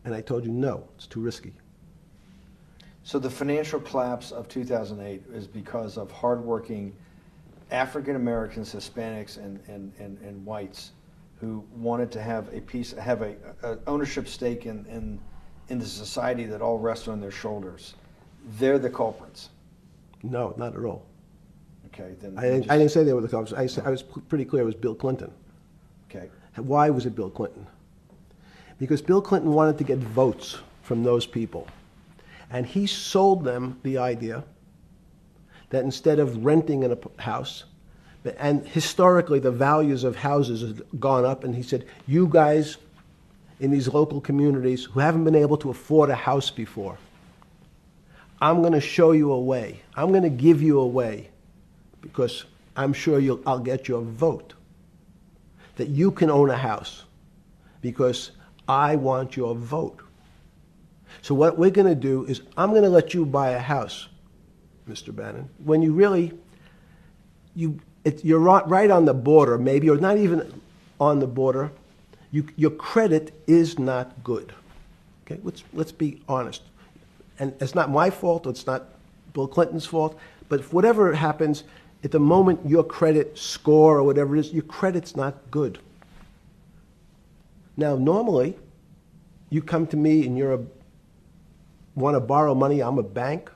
And I told you, no, it's too risky. So the financial collapse of 2008 is because of hardworking African Americans, Hispanics, and whites who wanted to have a ownership stake in the society that all rests on their shoulders. They're the culprits. No, not at all. Okay, then I didn't say they were the culprits. I was pretty clear it was Bill Clinton. Okay. Why was it Bill Clinton? Because Bill Clinton wanted to get votes from those people. And he sold them the idea that instead of renting in a house, and historically the values of houses have gone up, and he said, you guys in these local communities who haven't been able to afford a house before, I'm going to show you a way. I'm going to give you a way because I'm sure I'll get your vote that you can own a house because I want your vote. So what we're going to do is I'm going to let you buy a house, Mr. Bannon, when you really, you're right on the border, maybe, or not even on the border. Your credit is not good. Okay, let's be honest. And it's not my fault, it's not Bill Clinton's fault, but whatever happens, at the moment your credit score or whatever it is, your credit's not good. Now, normally, you come to me and want to borrow money, I'm a bank,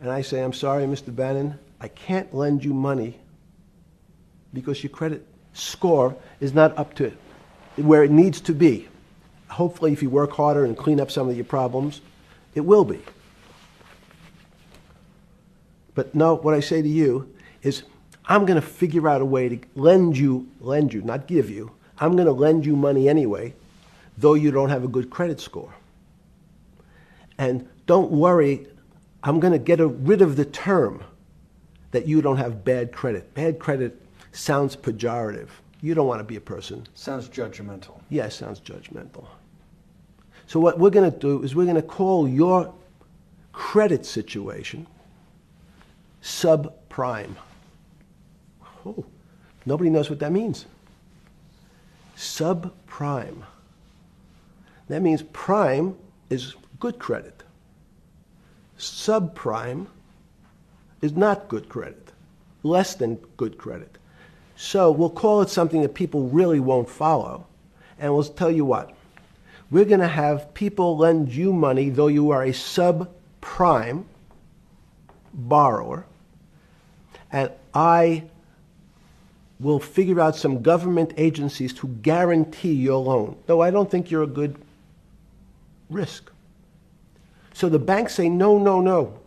and I say, I'm sorry, Mr. Bannon, I can't lend you money because your credit score is not up to where it needs to be. Hopefully, if you work harder and clean up some of your problems, it will be. But no, what I say to you is, I'm going to figure out a way to lend you, not give you. I'm going to lend you money anyway, though you don't have a good credit score. And don't worry, I'm going to get rid of the term that you don't have bad credit. Bad credit sounds pejorative. You don't want to be a person. Sounds judgmental. Yes, sounds judgmental. So what we're going to do is we're going to call your credit situation subprime. Oh, nobody knows what that means. Subprime. That means prime is good credit. Subprime is not good credit, less than good credit. So we'll call it something that people really won't follow, and we'll tell you what. We're going to have people lend you money, though you are a subprime borrower, and I will figure out some government agencies to guarantee your loan, though I don't think you're a good risk. So the banks say, no, no, no,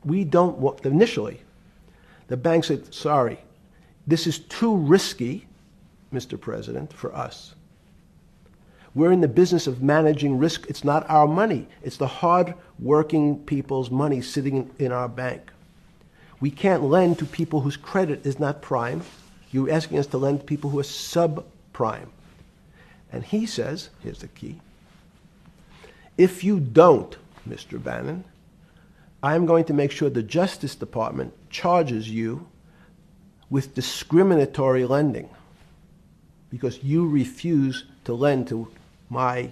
we don't want, initially, the bank said, sorry, this is too risky, Mr. President, for us. We're in the business of managing risk. It's not our money. It's the hard-working people's money sitting in our bank. We can't lend to people whose credit is not prime. You're asking us to lend to people who are subprime. And he says, here's the key, if you don't, Mr. Bannon, I'm going to make sure the Justice Department charges you with discriminatory lending because you refuse to lend to my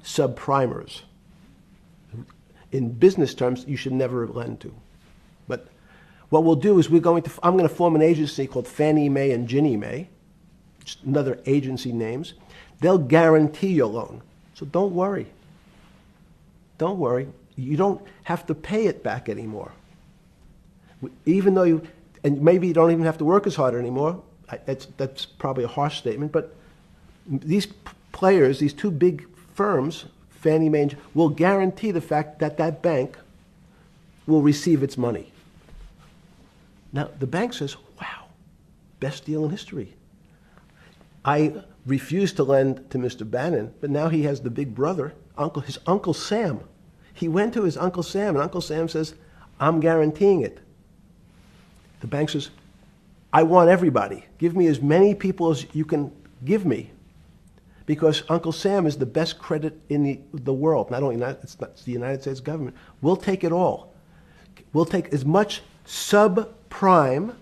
subprimers. In business terms, you should never lend to. But what we'll do is I'm going to form an agency called Fannie Mae and Ginnie Mae, just another agency names. They'll guarantee your loan. So don't worry. Don't worry. You don't have to pay it back anymore. Even though and maybe you don't even have to work as hard anymore. That's probably a harsh statement, but these players, these two big firms, Fannie Mae, will guarantee the fact that that bank will receive its money. Now, the bank says, wow, best deal in history. I refused to lend to Mr. Bannon, but now he has the big brother, his Uncle Sam. He went to his Uncle Sam, and Uncle Sam says, I'm guaranteeing it. The bank says, I want everybody. Give me as many people as you can give me, because Uncle Sam is the best credit in the world. Not only it's the United States government. We'll take it all. We'll take as much subprime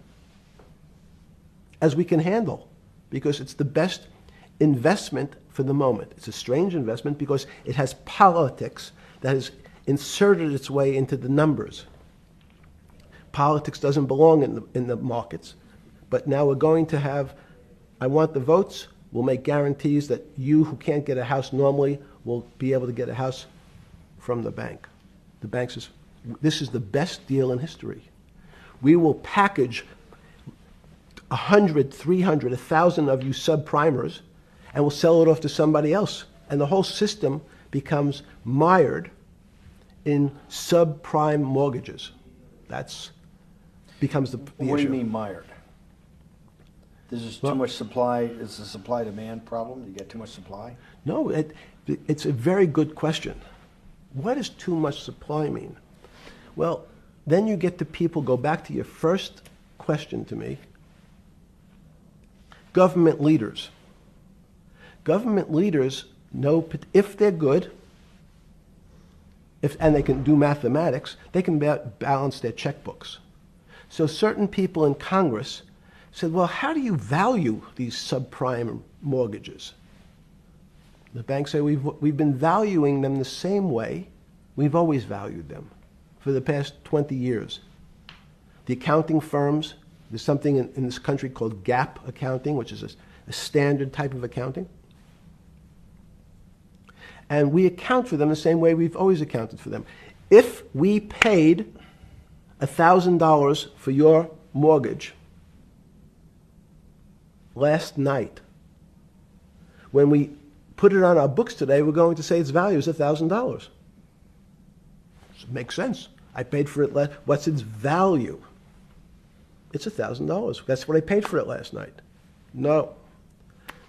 as we can handle. because it's the best investment for the moment. It's a strange investment because it has politics that has inserted its way into the numbers. Politics doesn't belong in the markets, but now we're going to have, I want the votes, we'll make guarantees that you who can't get a house normally will be able to get a house from the bank. The bank says, this is the best deal in history. We will package 100, 300, 1,000 of you subprimers, and we'll sell it off to somebody else. And the whole system becomes mired in subprime mortgages. That's becomes the What do issue. you mean mired? There's just too much supply. It's a supply-demand problem. You get too much supply. No, it's a very good question. What does too much supply mean? Well, then you get to people, go back to your first question to me, government leaders. Government leaders know if they're good, and they can do mathematics, they can balance their checkbooks. So certain people in Congress said, well, how do you value these subprime mortgages? The banks say, we've been valuing them the same way we've always valued them for the past 20 years. The accounting firms, there's something in this country called GAAP accounting, which is a standard type of accounting. And we account for them the same way we've always accounted for them. If we paid $1,000 for your mortgage last night, when we put it on our books today, we're going to say its value is $1,000. It makes sense. I paid for it what's its value? It's $1,000. That's what I paid for it last night. No.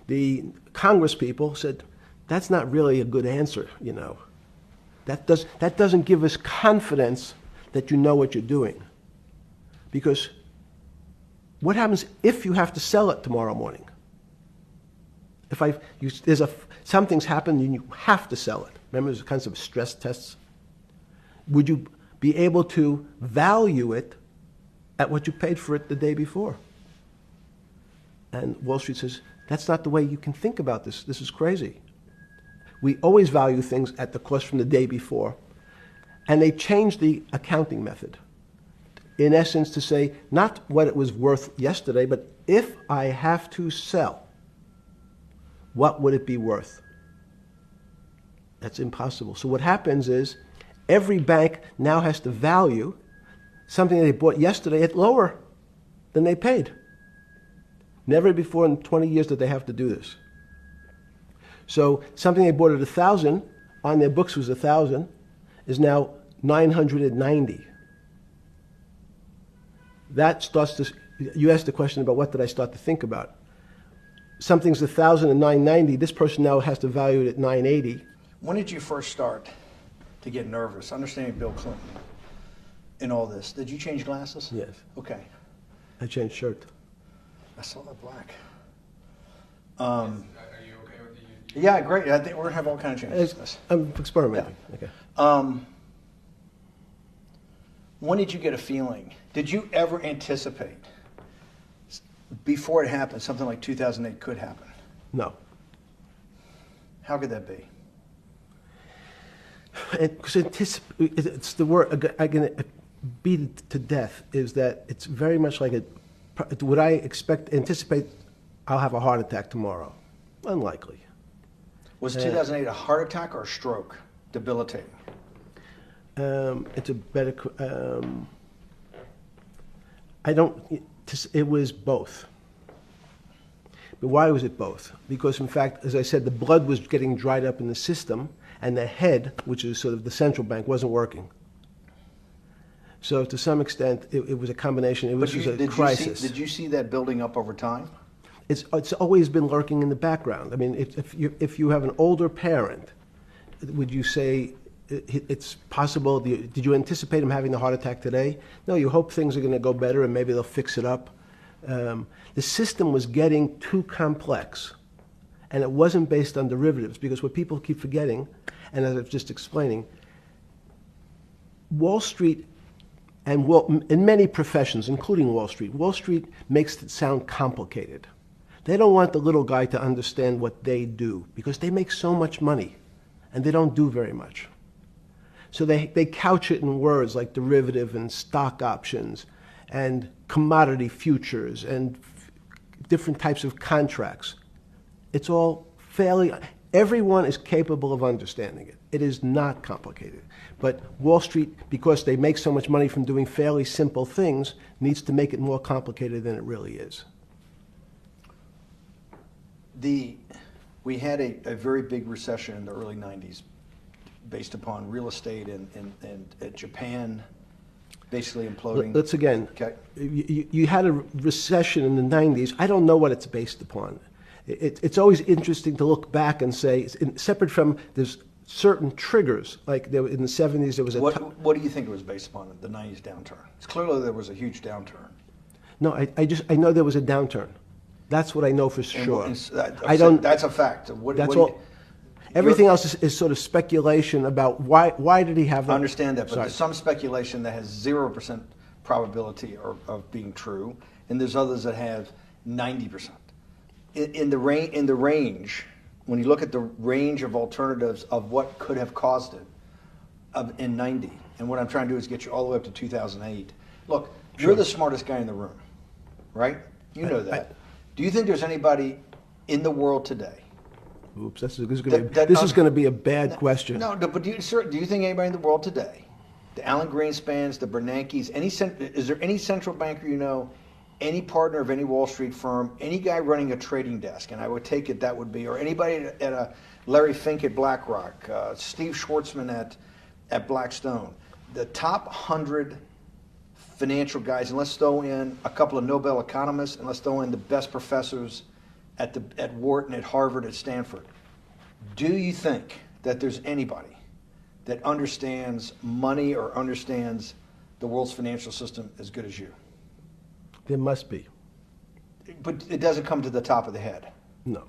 The Congress people said, that's not really a good answer, you know. That doesn't give us confidence that you know what you're doing. Because what happens if you have to sell it tomorrow morning? Something's happened and you have to sell it. Remember, there's kinds of stress tests. Would you be able to value it at what you paid for it the day before? And Wall Street says, that's not the way you can think about this. This is crazy. We always value things at the cost from the day before. And they changed the accounting method, in essence, to say not what it was worth yesterday, but if I have to sell, what would it be worth? That's impossible. So what happens is every bank now has to value something they bought yesterday at lower than they paid. Never before in 20 years did they have to do this. So something they bought at 1,000, on their books was 1,000, is now 990. That starts to, you asked the question about what did I start to think about. Something's 1,000 and 990, this person now has to value it at 980. When did you first start to get nervous, understanding Bill Clinton in all this? Did you change glasses? Yes. Okay. I changed shirt. I saw that black. Are you okay with the? Yeah, great. I think we're going to have all kinds of changes. I'm experimenting. Yeah. Okay. When did you get a feeling? Did you ever anticipate, before it happened, something like 2008 could happen? No. How could that be? Because it's the word, I can beat it to death, is that it's very much like would I anticipate I'll have a heart attack tomorrow? Unlikely. Was 2008 a heart attack or a stroke? Debilitating. It's a better, it was both. But why was it both? Because in fact, as I said, the blood was getting dried up in the system, and the head, which is sort of the central bank, wasn't working. So to some extent, it was a combination. It was a crisis. Did you see that building up over time? It's always been lurking in the background. I mean, if you have an older parent, would you say it's possible? Did you anticipate him having the heart attack today? No, you hope things are going to go better and maybe they'll fix it up. The system was getting too complex, and it wasn't based on derivatives, because what people keep forgetting, and as I was just explaining, Wall Street, and in many professions, including Wall Street makes it sound complicated. They don't want the little guy to understand what they do because they make so much money and they don't do very much. So they couch it in words like derivative and stock options and commodity futures and different types of contracts. It's all fairly, everyone is capable of understanding it. It is not complicated. But Wall Street, because they make so much money from doing fairly simple things, needs to make it more complicated than it really is. We had a very big recession in the early 90s based upon real estate and Japan basically imploding. Let's again, Okay. you had a recession in the 90s. I don't know what it's based upon. It's always interesting to look back and say, separate from there's certain triggers, like there, in the 70s there was a... What do you think it was based upon, the 90s downturn? It's clearly there was a huge downturn. No, I know there was a downturn. That's what I know for sure. I don't. That's a fact. That's all. Everything else is sort of speculation about why did he have that? I understand that, but Sorry. there's some speculation that has 0% probability of being true, and there's others that have 90%. In the range, when you look at the range of alternatives of what could have caused it in 90, and what I'm trying to do is get you all the way up to 2008. Look, Sure. you're the smartest guy in the room, right? You know that. Do you think there's anybody in the world today? Oops, this is going to be a bad question. No, but do you think anybody in the world today, the Alan Greenspans, the Bernankes, is there any central banker you know, any partner of any Wall Street firm, any guy running a trading desk, and I would take it that would be, or anybody at a Larry Fink at BlackRock, Steve Schwartzman at Blackstone, the top 100 financial guys, and let's throw in a couple of Nobel economists, and let's throw in the best professors at Wharton, at Harvard, at Stanford. Do you think that there's anybody that understands money or understands the world's financial system as good as you? There must be. But it doesn't come to the top of the head. No.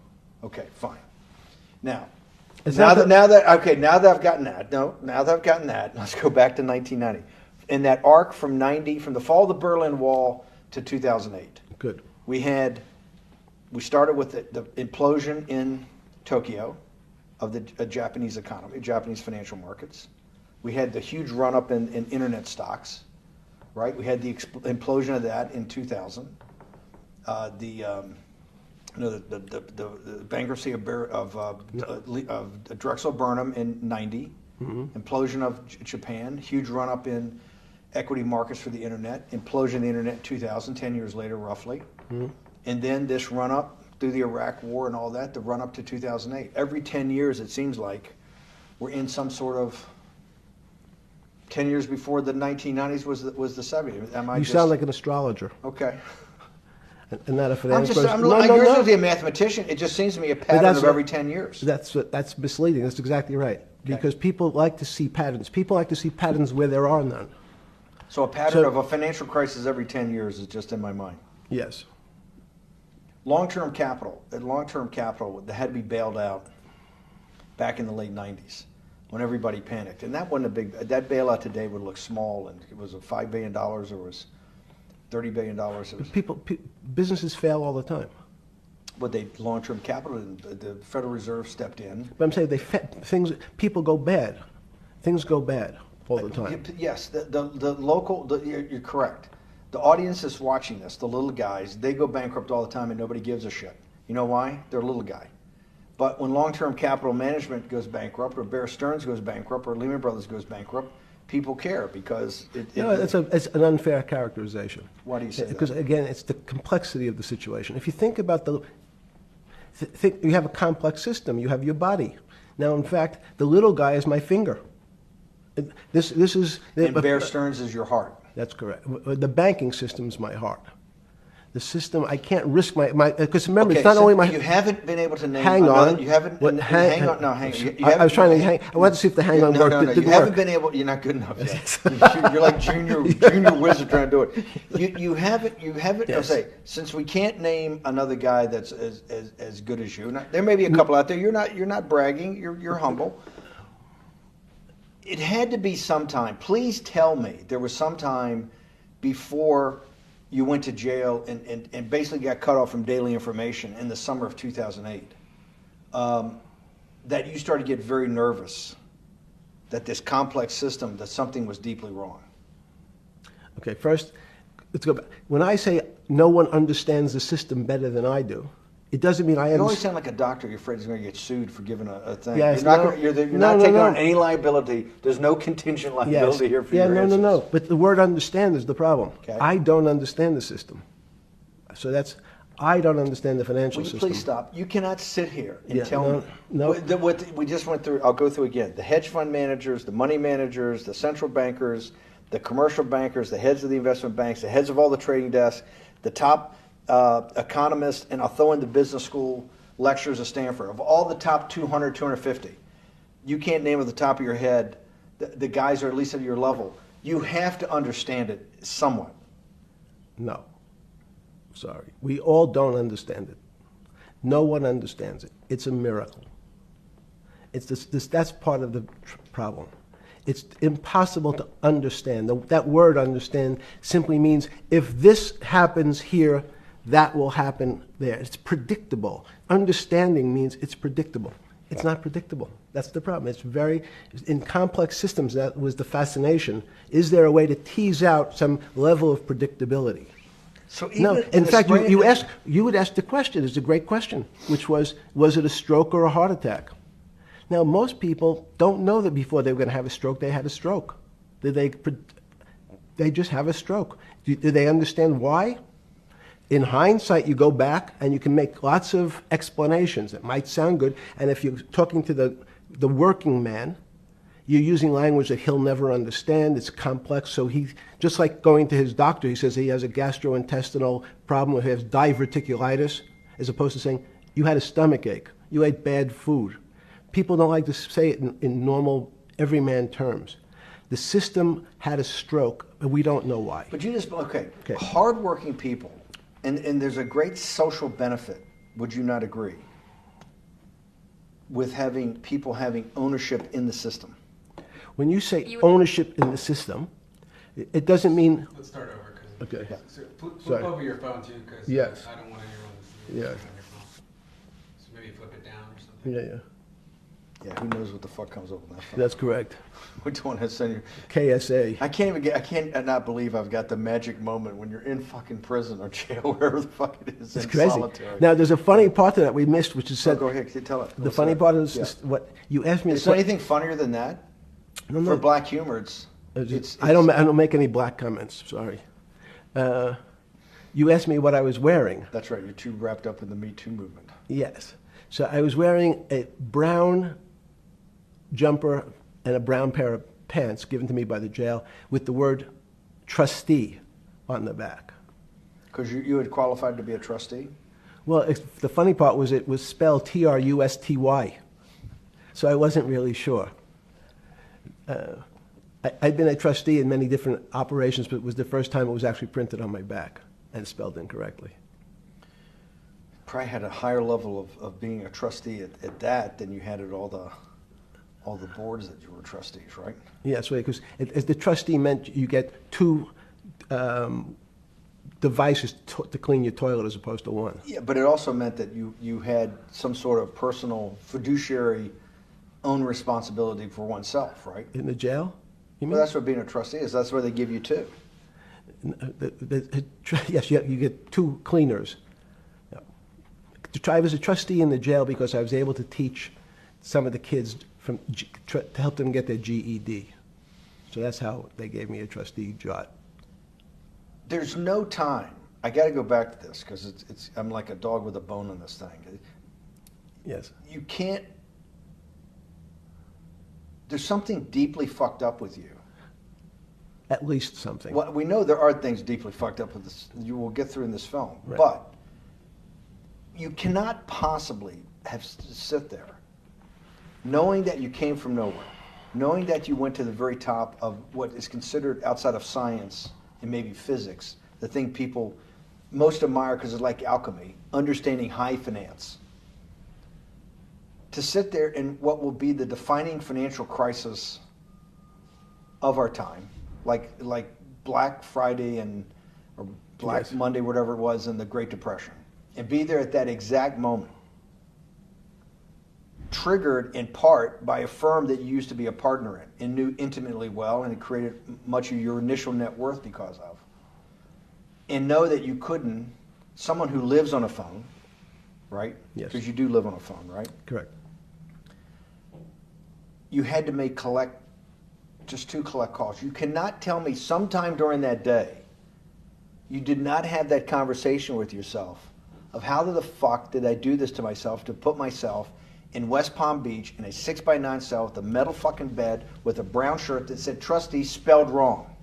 Okay, fine. Now It's that not now that I've gotten that, let's go back to 1990. In that arc from the fall of the Berlin Wall to 2008. Good. We started with the implosion in Tokyo of the Japanese economy, Japanese financial markets. We had the huge run-up in internet stocks, right? We had the implosion of that in 2000. The bankruptcy of Drexel Burnham in 90. Mm-hmm. Implosion of Japan, huge run-up in equity markets for the internet, implosion of the internet in 2000, 10 years later roughly. Mm-hmm. And then this run-up through the Iraq War and all that, the run-up to 2008. Every 10 years, it seems like, we're in some sort of 10 years before the 1990s was the 70s. You sound like an astrologer. Okay. And not a finance person. You're supposed to be a mathematician. It just seems to me a pattern of every 10 years. That's misleading. That's exactly right. Okay. Because people like to see patterns. People like to see patterns where there are none. So a pattern of a financial crisis every 10 years is just in my mind. Yes. Long-term capital that had to be bailed out back in the late 90s when everybody panicked. And that wasn't that bailout today would look small, and it was $5 billion or was $30 billion. Businesses fail all the time. But long-term capital, the Federal Reserve stepped in. But I'm saying people go bad. Things go bad all the time. Yes, you're correct. The audience is watching this, the little guys, they go bankrupt all the time and nobody gives a shit. You know why? They're a little guy. But when long-term capital management goes bankrupt, or Bear Stearns goes bankrupt, or Lehman Brothers goes bankrupt, people care because it's an unfair characterization. Why do you say that? Because again, it's the complexity of the situation. If you think about you have a complex system. You have your body. Now, in fact, the little guy is my finger. This is. And Bear Stearns is your heart. That's correct. The banking system is my heart. The system, I can't risk my because remember, it's not only my. You haven't been able to name. Hang on. You haven't. Hang on. No, hang. I was trying to hang. I wanted to see if the hang on worked. No. You haven't been able. You're not good enough yet. You're like junior wizard trying to do it. You haven't. Yes. I'll say, since we can't name another guy that's as good as you. Now, there may be a couple out there. You're not bragging. You're humble. It had to be sometime. Please tell me there was some time before you went to jail and basically got cut off from daily information in the summer of 2008, that you started to get very nervous that this complex system, that something was deeply wrong? Okay, first, let's go back. When I say no one understands the system better than I do, it doesn't mean I You always understand. sound like a doctor. You're afraid he's going to get sued for giving a thing. Yes, you're not, no. gonna, you're No, not no, taking no. on any liability. There's no contingent liability here for Yeah, your no, answers. no. But the word understand is the problem. Okay. I don't understand the system. So I don't understand the financial Will you system. please stop? You cannot sit here and Yeah, tell me no. what we just went through. I'll go through again. The hedge fund managers, the money managers, the central bankers, the commercial bankers, the heads of the investment banks, the heads of all the trading desks, the top economists, and I'll throw in the business school lecturers at Stanford. Of all the top 200, 250, you can't name at the top of your head the guys are at least at your level. You have to understand it somewhat. No. Sorry. We all don't understand it. No one understands it. It's a miracle. It's that's part of the problem. It's impossible to understand. That word understand simply means if this happens here, that will happen there. It's predictable. Understanding means it's predictable. It's not predictable. That's the problem. In complex systems, that was the fascination. Is there a way to tease out some level of predictability? So even No. In fact, you would ask the question. It's a great question, which was it a stroke or a heart attack? Now, most people don't know that before they were going to have a stroke, they had a stroke. They just have a stroke. Do they understand why? In hindsight, you go back and you can make lots of explanations. It might sound good, and if you're talking to the working man, you're using language that he'll never understand. It's complex, so he, just like going to his doctor, he says he has a gastrointestinal problem, or he has diverticulitis, as opposed to saying, you had a stomach ache, you ate bad food. People don't like to say it in normal, everyman terms. The system had a stroke, and we don't know why. But you just, okay. Hardworking people, and there's a great social benefit, would you not agree, with having people having ownership in the system? When you say ownership in the system, it doesn't mean... Let's start over. Cause Okay. So flip Sorry. over your phone too, because Yes. I don't want anyone to see Yeah. on your phone. So maybe flip it down or something. Yeah. Yeah, who knows what the fuck comes up with that phone? That's correct. We don't want to send you. KSA. I can't not believe I've got the magic moment when you're in fucking prison or jail, wherever the fuck it is, It's in crazy. solitary. Now, there's a funny part to that we missed, which is So said... go ahead, tell it. The funny part is what you asked me... Is there anything funnier than that? No, For black humor, I don't make any black comments. Sorry. You asked me what I was wearing. That's right. You're too wrapped up in the Me Too movement. Yes. So I was wearing a brown jumper and a brown pair of pants given to me by the jail with the word trustee on the back. Because you had qualified to be a trustee? Well, the funny part was it was spelled Trusty. So I wasn't really sure. I'd been a trustee in many different operations, but it was the first time it was actually printed on my back and spelled incorrectly. Probably had a higher level of being a trustee at that than you had at all the boards that you were trustees, right? Yes, because as the trustee meant you get two devices to clean your toilet as opposed to one. Yeah, but it also meant that you had some sort of personal fiduciary own responsibility for oneself, right? In the jail? You mean? Well, that's what being a trustee is. That's where they give you two. Yes, you get two cleaners. I was a trustee in the jail because I was able to teach some of the kids to help them get their GED. So that's how they gave me a trustee job. There's no time. I got to go back to this because I'm like a dog with a bone in this thing. Yes. You can't. There's something deeply fucked up with you. At least something. Well, we know there are things deeply fucked up with this. You will get through in this film, Right. but you cannot possibly sit there, knowing that you came from nowhere, knowing that you went to the very top of what is considered outside of science and maybe physics, the thing people most admire because it's like alchemy, understanding high finance. To sit there in what will be the defining financial crisis of our time, like Black Friday and or Black Yes. Monday, whatever it was, in the Great Depression, and be there at that exact moment, triggered in part by a firm that you used to be a partner in and knew intimately well, and it created much of your initial net worth because of, and know that you couldn't, someone who lives on a phone, right? Yes. Because you do live on a phone, right? Correct. You had to make just 2 collect calls. You cannot tell me sometime during that day you did not have that conversation with yourself of how the fuck did I do this to myself to put myself in West Palm Beach in a 6x9 cell with a metal fucking bed with a brown shirt that said trustee spelled wrong.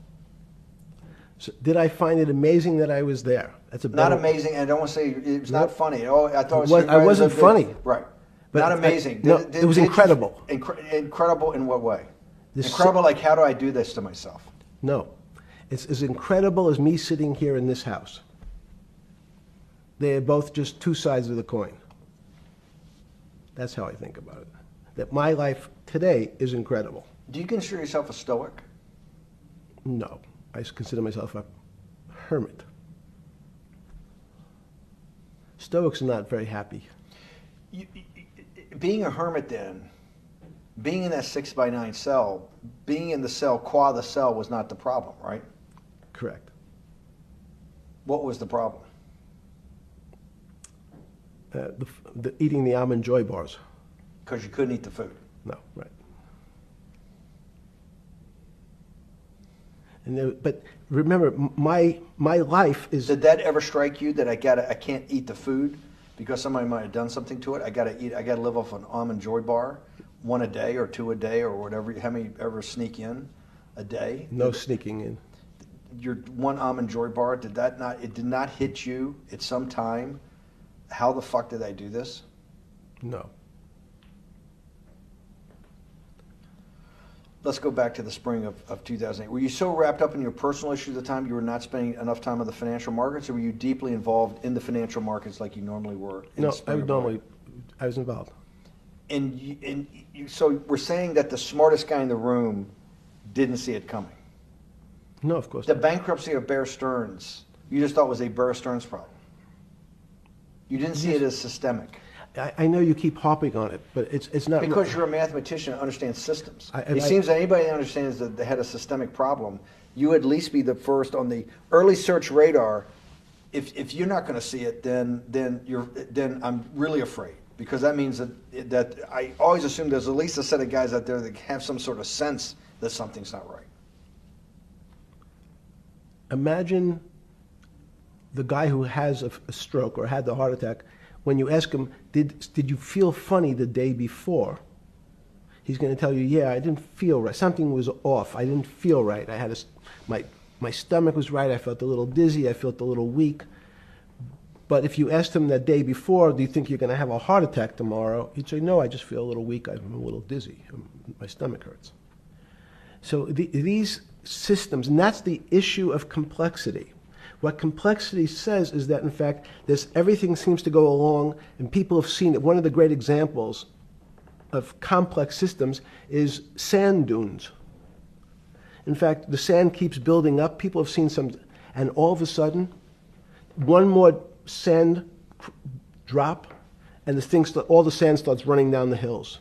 So did I find it amazing that I was there? That's a Not better- amazing, and I don't want to say it's not Nope. funny. Oh, I thought I wasn't funny. Right. But Not I- amazing. no, it was incredible. Incredible in what way? This- Incredible like how do I do this to myself? No. It's as incredible as me sitting here in this house. They are both just 2 sides of the coin. That's how I think about it. That my life today is incredible. Do you consider yourself a stoic? No. I consider myself a hermit. Stoics are not very happy. Being a hermit then, being in that 6x9 cell, being in the cell qua the cell was not the problem, right? Correct. What was the problem? Eating the almond joy bars. Because you couldn't eat the food. No, right. And but remember, my life is. Did that ever strike you that I can't eat the food because somebody might have done something to it? I gotta live off an almond joy bar, 1 a day or 2 a day or whatever. How many ever sneak in a day? No sneaking in. Your 1 almond joy bar, it did not hit you at some time? How the fuck did I do this? No. Let's go back to the spring of 2008. Were you so wrapped up in your personal issues at the time you were not spending enough time on the financial markets, or were you deeply involved in the financial markets like you normally were? In No, the spring of 08? I was involved. So we're saying that the smartest guy in the room didn't see it coming. No, of course The not. bankruptcy of Bear Stearns, you just thought was a Bear Stearns problem. You didn't see it as systemic. I know you keep harping on it, but it's not. Because you're a mathematician and understands systems. I- It seems that anybody that understands that they had a systemic problem, you would at least be the first on the early search radar. If you're not going to see it, then I'm really afraid, because that means that I always assume there's at least a set of guys out there that have some sort of sense that something's not right. Imagine the guy who has a stroke or had the heart attack. When you ask him, did you feel funny the day before? He's going to tell you, yeah, I didn't feel right. Something was off. I didn't feel right. I had my stomach was right. I felt a little dizzy. I felt a little weak. But if you asked him that day before, do you think you're going to have a heart attack tomorrow? He'd say, no, I just feel a little weak. I'm a little dizzy. My stomach hurts. So these systems, and that's the issue of complexity. What complexity says is that, in fact, everything seems to go along, and people have seen it. One of the great examples of complex systems is sand dunes. In fact, the sand keeps building up. People have seen some, and all of a sudden, one more sand drop, and all the sand starts running down the hills.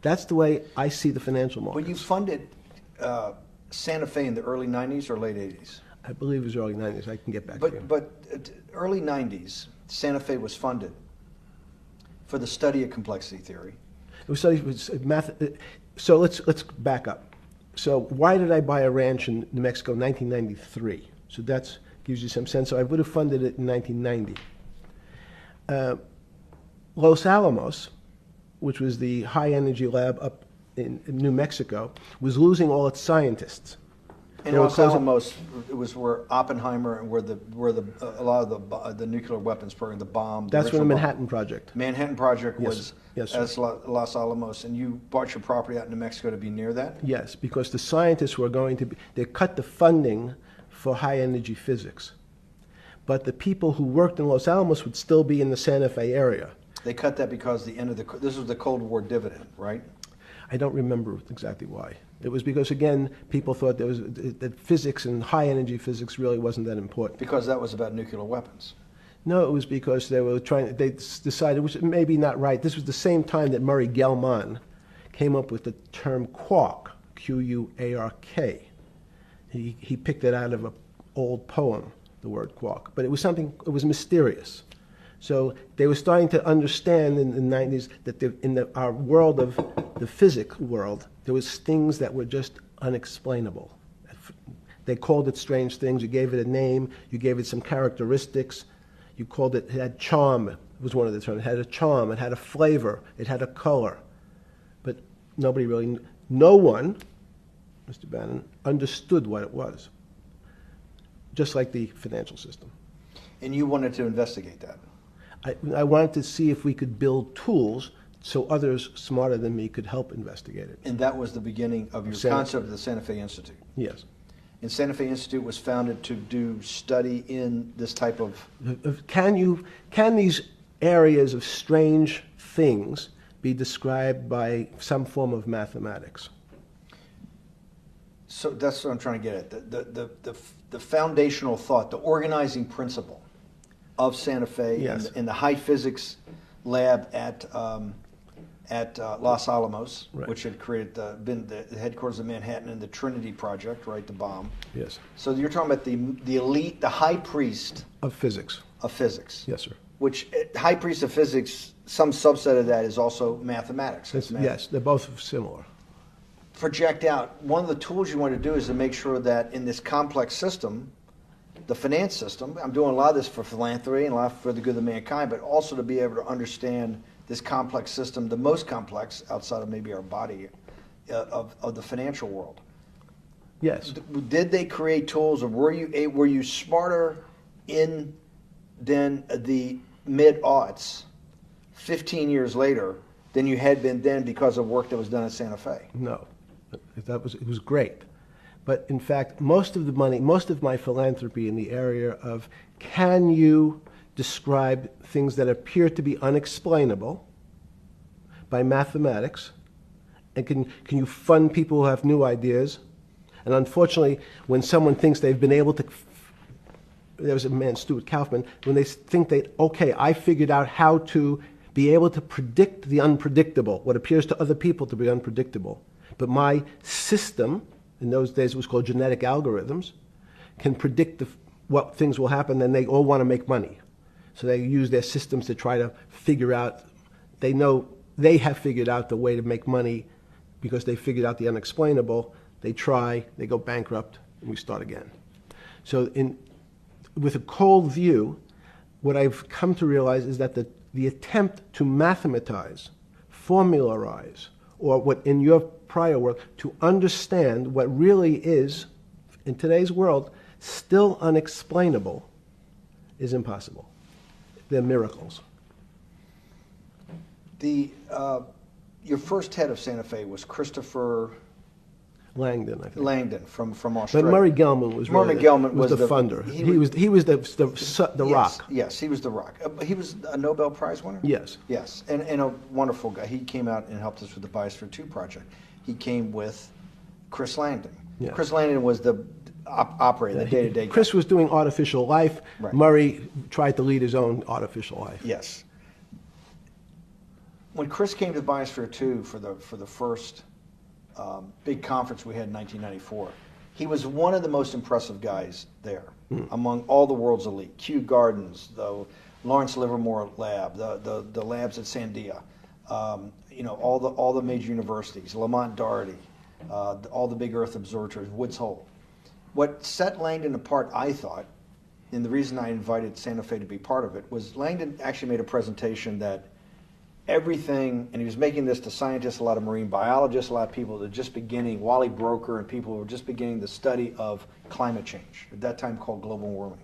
That's the way I see the financial markets. When you funded Santa Fe in the early 90s or late 80s? I believe it was early 90s. I can get back to you. But early 90s, Santa Fe was funded for the study of complexity theory. It was math. So let's back up. So why did I buy a ranch in New Mexico in 1993? So that gives you some sense. So I would have funded it in 1990. Los Alamos, which was the high energy lab up in New Mexico, was losing all its scientists. In They were Los closing- Alamos, it was where Oppenheimer and where a lot of the nuclear weapons program, the bomb. That's when the original bomb. Manhattan Project. Manhattan Project Yes. was Yes, sir. as Los Alamos, and you bought your property out in New Mexico to be near that? Yes, because the scientists were going to they cut the funding for high energy physics. But the people who worked in Los Alamos would still be in the Santa Fe area. They cut that because this was the Cold War dividend, right? I don't remember exactly why. It was because, again, people thought that physics and high-energy physics really wasn't that important. Because that was about nuclear weapons. No, it was because they decided, which may be not right. This was the same time that Murray Gell-Mann came up with the term quark, Q-U-A-R-K. He picked it out of an old poem, the word quark. But it was mysterious. So they were starting to understand in the 90s that our world of the physics world, there was things that were just unexplainable. They called it strange things. You gave it a name. You gave it some characteristics. You called it had charm, was one of the terms. It had a charm. It had a flavor. It had a color. But nobody really, no one, Mr. Bannon, understood what it was. Just like the financial system. And you wanted to investigate that. I wanted to see if we could build tools so others smarter than me could help investigate it. And that was the beginning of your concept of the Santa Fe Institute. Yes. And Santa Fe Institute was founded to do study in this type of... Can these areas of strange things be described by some form of mathematics? So that's what I'm trying to get at. The foundational thought, the organizing principle of Santa Fe, yes, in the high physics lab at Los Alamos, right, which had been the headquarters of Manhattan, and the Trinity Project, right, the bomb. Yes. So you're talking about the elite, the high priest of physics. Of physics. Yes, sir. Which high priest of physics, some subset of that is also mathematics. Yes, they're both similar. Project out. One of the tools you want to do is to make sure that in this complex system, the finance system, I'm doing a lot of this for philanthropy and a lot for the good of mankind, but also to be able to understand this complex system, the most complex outside of maybe our body, of the financial world. Yes. Did they create tools, or were you smarter in then the mid-aughts, 15 years later, than you had been then because of work that was done at Santa Fe? No, it was great. But in fact, most of the money, most of my philanthropy in the area of can you describe things that appear to be unexplainable by mathematics, and can you fund people who have new ideas? And unfortunately, when someone thinks they've been able to, there was a man, Stuart Kaufman, when they think okay, I figured out how to be able to predict the unpredictable, what appears to other people to be unpredictable. But my system, in those days it was called genetic algorithms, can predict what things will happen, and they all want to make money. So they use their systems to try to figure out, they know they have figured out the way to make money because they figured out the unexplainable. They try, they go bankrupt, and we start again. So with a cold view, what I've come to realize is that the attempt to mathematize, formularize, or what in your prior work, to understand what really is, in today's world, still unexplainable, is impossible. They're miracles. Your first head of Santa Fe was Christopher Langdon, I think. Langdon from Australia. But Murray Gell-Mann was Murray Gell-Mann was the funder. He was the rock. Yes, he was the rock. He was a Nobel Prize winner? Yes. Yes, and a wonderful guy. He came out and helped us with the Biosphere 2 project. He came with Chris Langdon. Yeah. Chris Langdon was the operator, the day-to-day guy. Chris was doing artificial life. Right. Murray tried to lead his own artificial life. Yes. When Chris came to Biosphere 2 for the first big conference we had in 1994, he was one of the most impressive guys there among all the world's elite. Kew Gardens, the Lawrence Livermore Lab, the labs at Sandia, all the major universities, Lamont Doherty, all the big Earth observatories, Woods Hole. What set Langdon apart, I thought, and the reason I invited Santa Fe to be part of it, was Langdon actually made a presentation that everything, and he was making this to scientists, a lot of marine biologists, a lot of people that are just beginning, Wally Broker and people who were just beginning the study of climate change, at that time called global warming,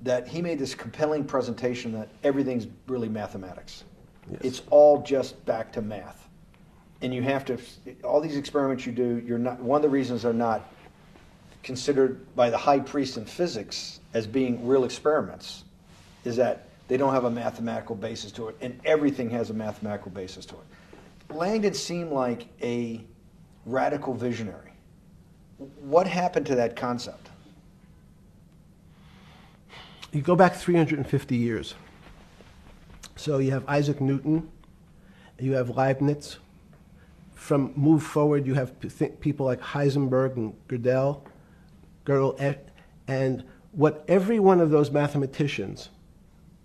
that he made this compelling presentation that everything's really mathematics. Yes. It's all just back to math. And you have to, all these experiments you do, you're not, one of the reasons they're not considered by the high priest in physics as being real experiments is that they don't have a mathematical basis to it, and everything has a mathematical basis to it. Langdon seemed like a radical visionary. What happened to that concept? You go back 350 years. So you have Isaac Newton, you have Leibniz. Move forward, you have people like Heisenberg and Gödel, and what every one of those mathematicians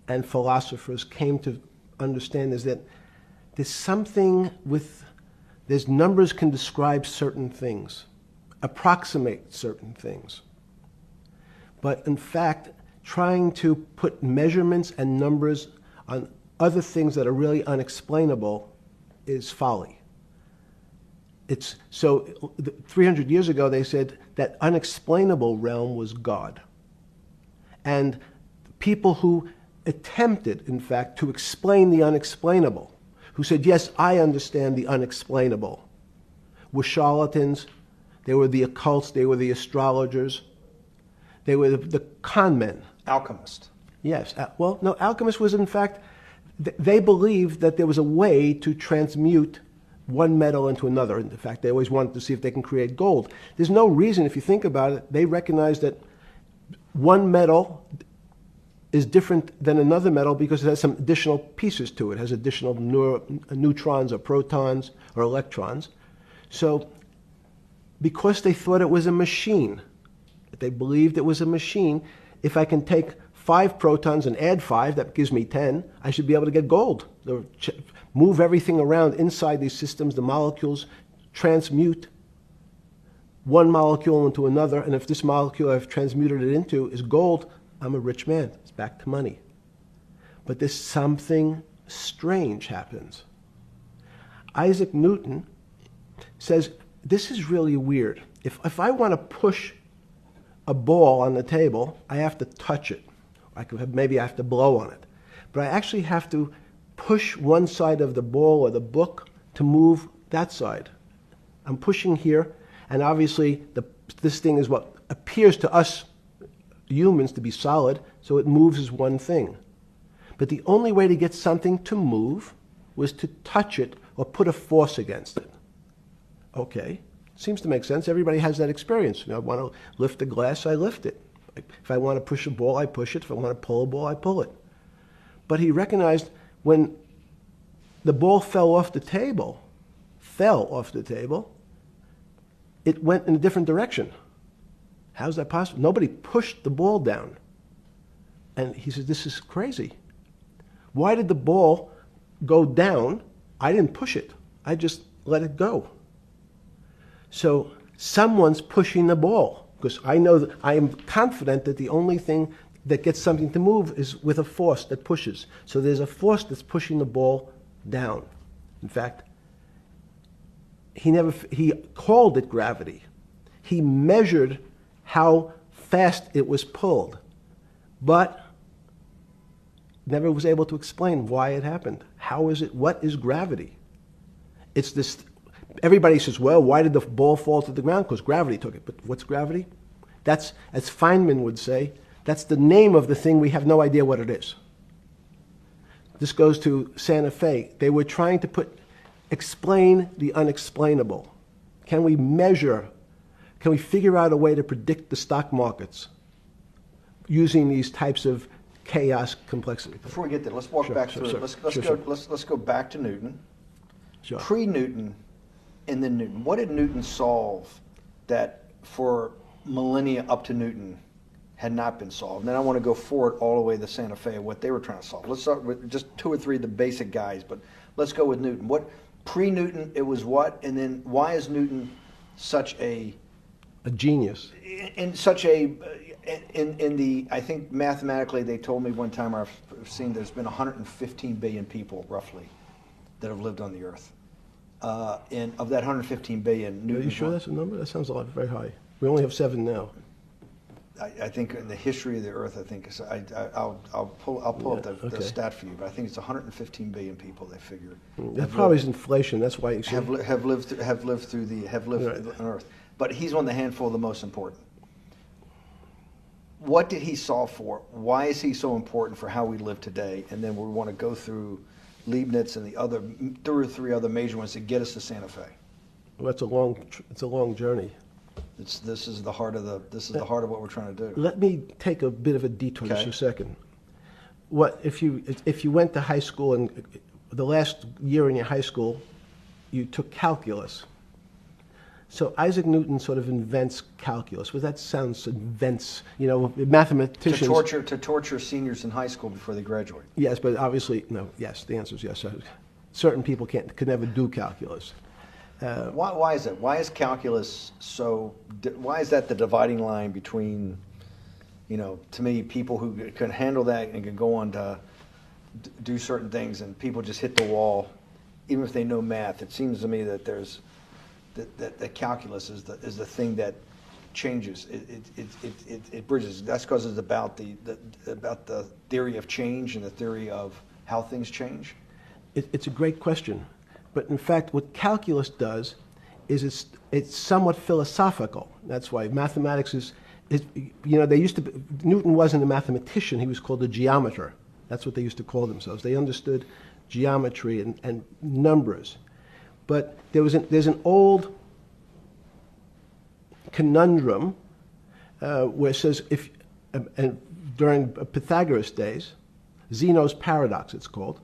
and philosophers came to understand is that there's numbers can describe certain things, approximate certain things. But in fact, trying to put measurements and numbers on other things that are really unexplainable is folly. 300 years ago, they said that unexplainable realm was God. And people who attempted, in fact, to explain the unexplainable, who said, yes, I understand the unexplainable, were charlatans, they were the occults, they were the astrologers, they were the con men. Alchemist. Yes. Well, no, alchemist was, in fact, they believed that there was a way to transmute one metal into another. In fact, they always wanted to see if they can create gold. There's no reason, if you think about it, they recognize that one metal is different than another metal because it has some additional pieces to it. It has additional neutrons or protons or electrons. So because they thought it was a machine, they believed it was a machine, if I can take 5 protons and add 5, that gives me 10, I should be able to get gold. Move everything around inside these systems, the molecules transmute one molecule into another, and if this molecule I've transmuted it into is gold, I'm a rich man. It's back to money. But there's something strange happens. Isaac Newton says, this is really weird. If I want to push a ball on the table, I have to touch it. Maybe I have to blow on it. But I actually have to push one side of the ball or the book to move that side. I'm pushing here, and obviously this thing is what appears to us humans to be solid, so it moves as one thing. But the only way to get something to move was to touch it or put a force against it. Okay, seems to make sense. Everybody has that experience. I want to lift a glass, I lift it. If I want to push a ball, I push it. If I want to pull a ball, I pull it. But he recognized when the ball fell off the table, it went in a different direction. How's that possible? Nobody pushed the ball down. And he said, this is crazy. Why did the ball go down? I didn't push it. I just let it go. So someone's pushing the ball, because I know that I am confident that the only thing that gets something to move is with a force that pushes. So there's a force that's pushing the ball down. In fact, he called it gravity. He measured how fast it was pulled, but never was able to explain why it happened. How is it? What is gravity? It's this. Everybody says, well, why did the ball fall to the ground? Because gravity took it. But what's gravity? That's, as Feynman would say, that's the name of the thing. We have no idea what it is. This goes to Santa Fe. They were trying to explain the unexplainable. Can we measure? Can we figure out a way to predict the stock markets using these types of chaos complexity? Before we get there, let's walk back through it. Let's go back to Newton. Sure. Pre-Newton and then Newton. What did Newton solve that for millennia up to Newton had not been solved? And then I want to go forward all the way to Santa Fe, what they were trying to solve. Let's start with just 2 or 3 of the basic guys, but let's go with Newton. What pre-Newton, it was what? And then why is Newton such a genius? In such a in the, I think mathematically they told me one time, I've seen there's been 115 billion people roughly that have lived on the earth. And of that 115 billion, Newton. Are you sure that's a number? That sounds a lot very high. We only have 7 now. I think in the history of the earth, I think I'll pull up the stat for you, but I think it's 115 billion people. They figure that probably is inflation. That's why you have lived on Earth. But he's one of the handful of the most important. What did he solve for? Why is he so important for how we live today? And then we want to go through Leibniz and the other 2 or 3 other major ones to get us to Santa Fe. Well, it's a long journey. This is the heart of what we're trying to do. Let me take a bit of a detour just Okay. a second. What if you went to high school and the last year in your high school, you took calculus? So Isaac Newton sort of invents calculus. Well, that sounds invents. Mathematicians. To torture seniors in high school before they graduate. Yes, but obviously no. Yes, the answer is yes. Certain people could never do calculus. Why is that? Why is calculus so? Why is that the dividing line between, to me, people who can handle that and can go on to do certain things, and people just hit the wall, even if they know math? It seems to me that there's that calculus is the thing that changes. It bridges. That's because it's about the theory of change and the theory of how things change. It's a great question. But in fact, what calculus does is it's somewhat philosophical. That's why mathematics is Newton wasn't a mathematician, he was called a geometer. That's what they used to call themselves. They understood geometry and numbers. But there's an old conundrum where it says, during Pythagoras' days, Zeno's paradox it's called,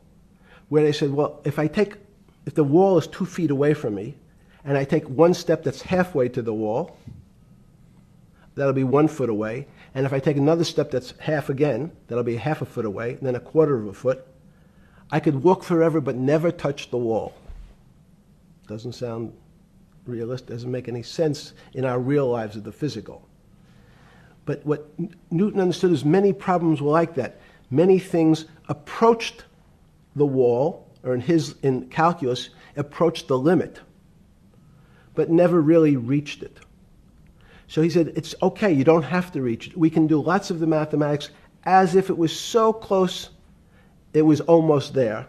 where they said, well, if the wall is 2 feet away from me, and I take one step that's halfway to the wall, that'll be 1 foot away. And if I take another step that's half again, that'll be half a foot away, and then a quarter of a foot. I could walk forever but never touch the wall. Doesn't sound realistic, doesn't make any sense in our real lives of the physical. But what Newton understood is many problems were like that. Many things approached the wall, or in calculus, approached the limit, but never really reached it. So he said, it's okay, you don't have to reach it. We can do lots of the mathematics as if it was so close, it was almost there.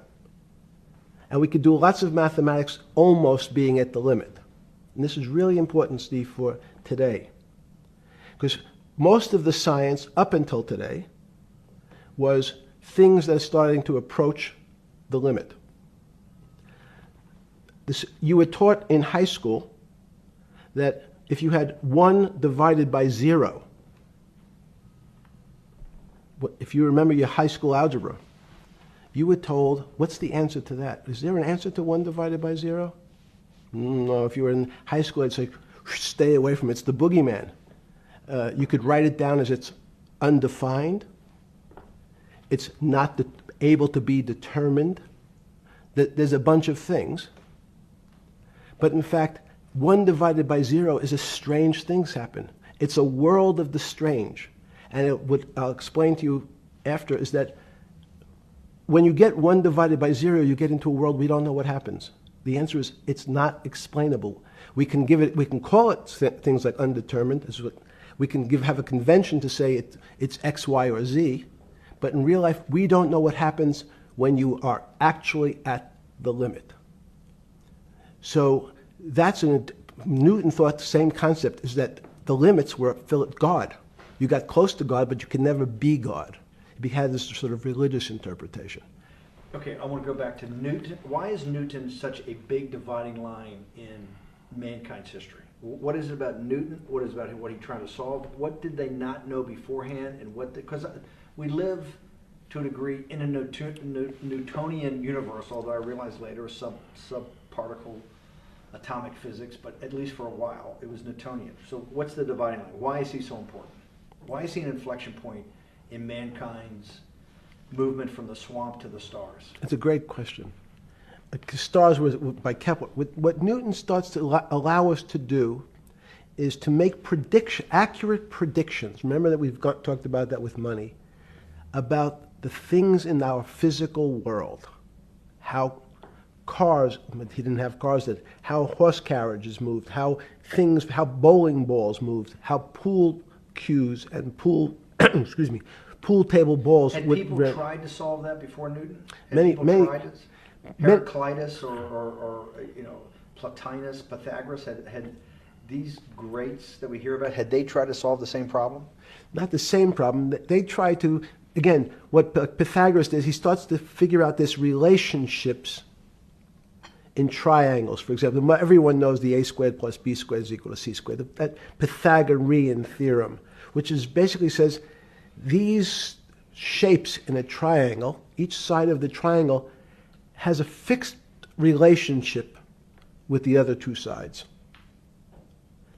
And we could do lots of mathematics almost being at the limit. And this is really important, Steve, for today. Because most of the science up until today was things that are starting to approach the limit. You were taught in high school that if you had 1 divided by 0, if you remember your high school algebra, you were told, what's the answer to that? Is there an answer to 1 divided by 0? No, if you were in high school, I'd say, stay away from it. It's the boogeyman. You could write it down as it's undefined. It's not able to be determined. There's a bunch of things. But in fact, 1 divided by 0 is a strange things happen. It's a world of the strange. And what I'll explain to you after is that when you get 1 divided by 0, you get into a world we don't know what happens. The answer is it's not explainable. We can call it things like undetermined. We can have a convention to say it's X, Y, or Z. But in real life, we don't know what happens when you are actually at the limit. So Newton thought the same concept is that the limits were God. You got close to God, but you could never be God. He had this sort of religious interpretation. Okay, I want to go back to Newton. Why is Newton such a big dividing line in mankind's history? What is it about Newton? What is it about what he tried to solve? What did they not know beforehand? And because we live to a degree in a Newtonian universe, although I realized later subparticle atomic physics, but at least for a while it was Newtonian. So what's the dividing line? Why is he so important? Why is he an inflection point in mankind's movement from the swamp to the stars? It's a great question. Stars was by Kepler. What Newton starts to allow us to do is to make accurate predictions. Remember that we've talked about that with money, about the things in our physical world, how cars, he didn't have cars then, how horse carriages moved, how bowling balls moved, how pool cues and pool table balls. Had people tried to solve that before Newton? Many tried it? Heraclitus or Plotinus, Pythagoras had these greats that we hear about. Had they tried to solve the same problem? Not the same problem. They tried to again, what Pythagoras does, he starts to figure out this relationships in triangles. For example, everyone knows the a squared plus b squared is equal to c squared. That Pythagorean theorem, which is basically says these shapes in a triangle, each side of the triangle has a fixed relationship with the other two sides.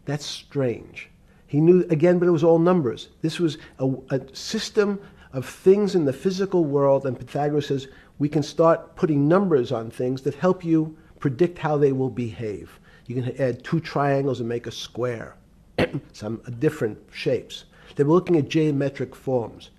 That's strange. He knew, again, but it was all numbers. This was a system of things in the physical world, and Pythagoras says we can start putting numbers on things that help you predict how they will behave. You can add two triangles and make a square, some different shapes. They were looking at geometric forms.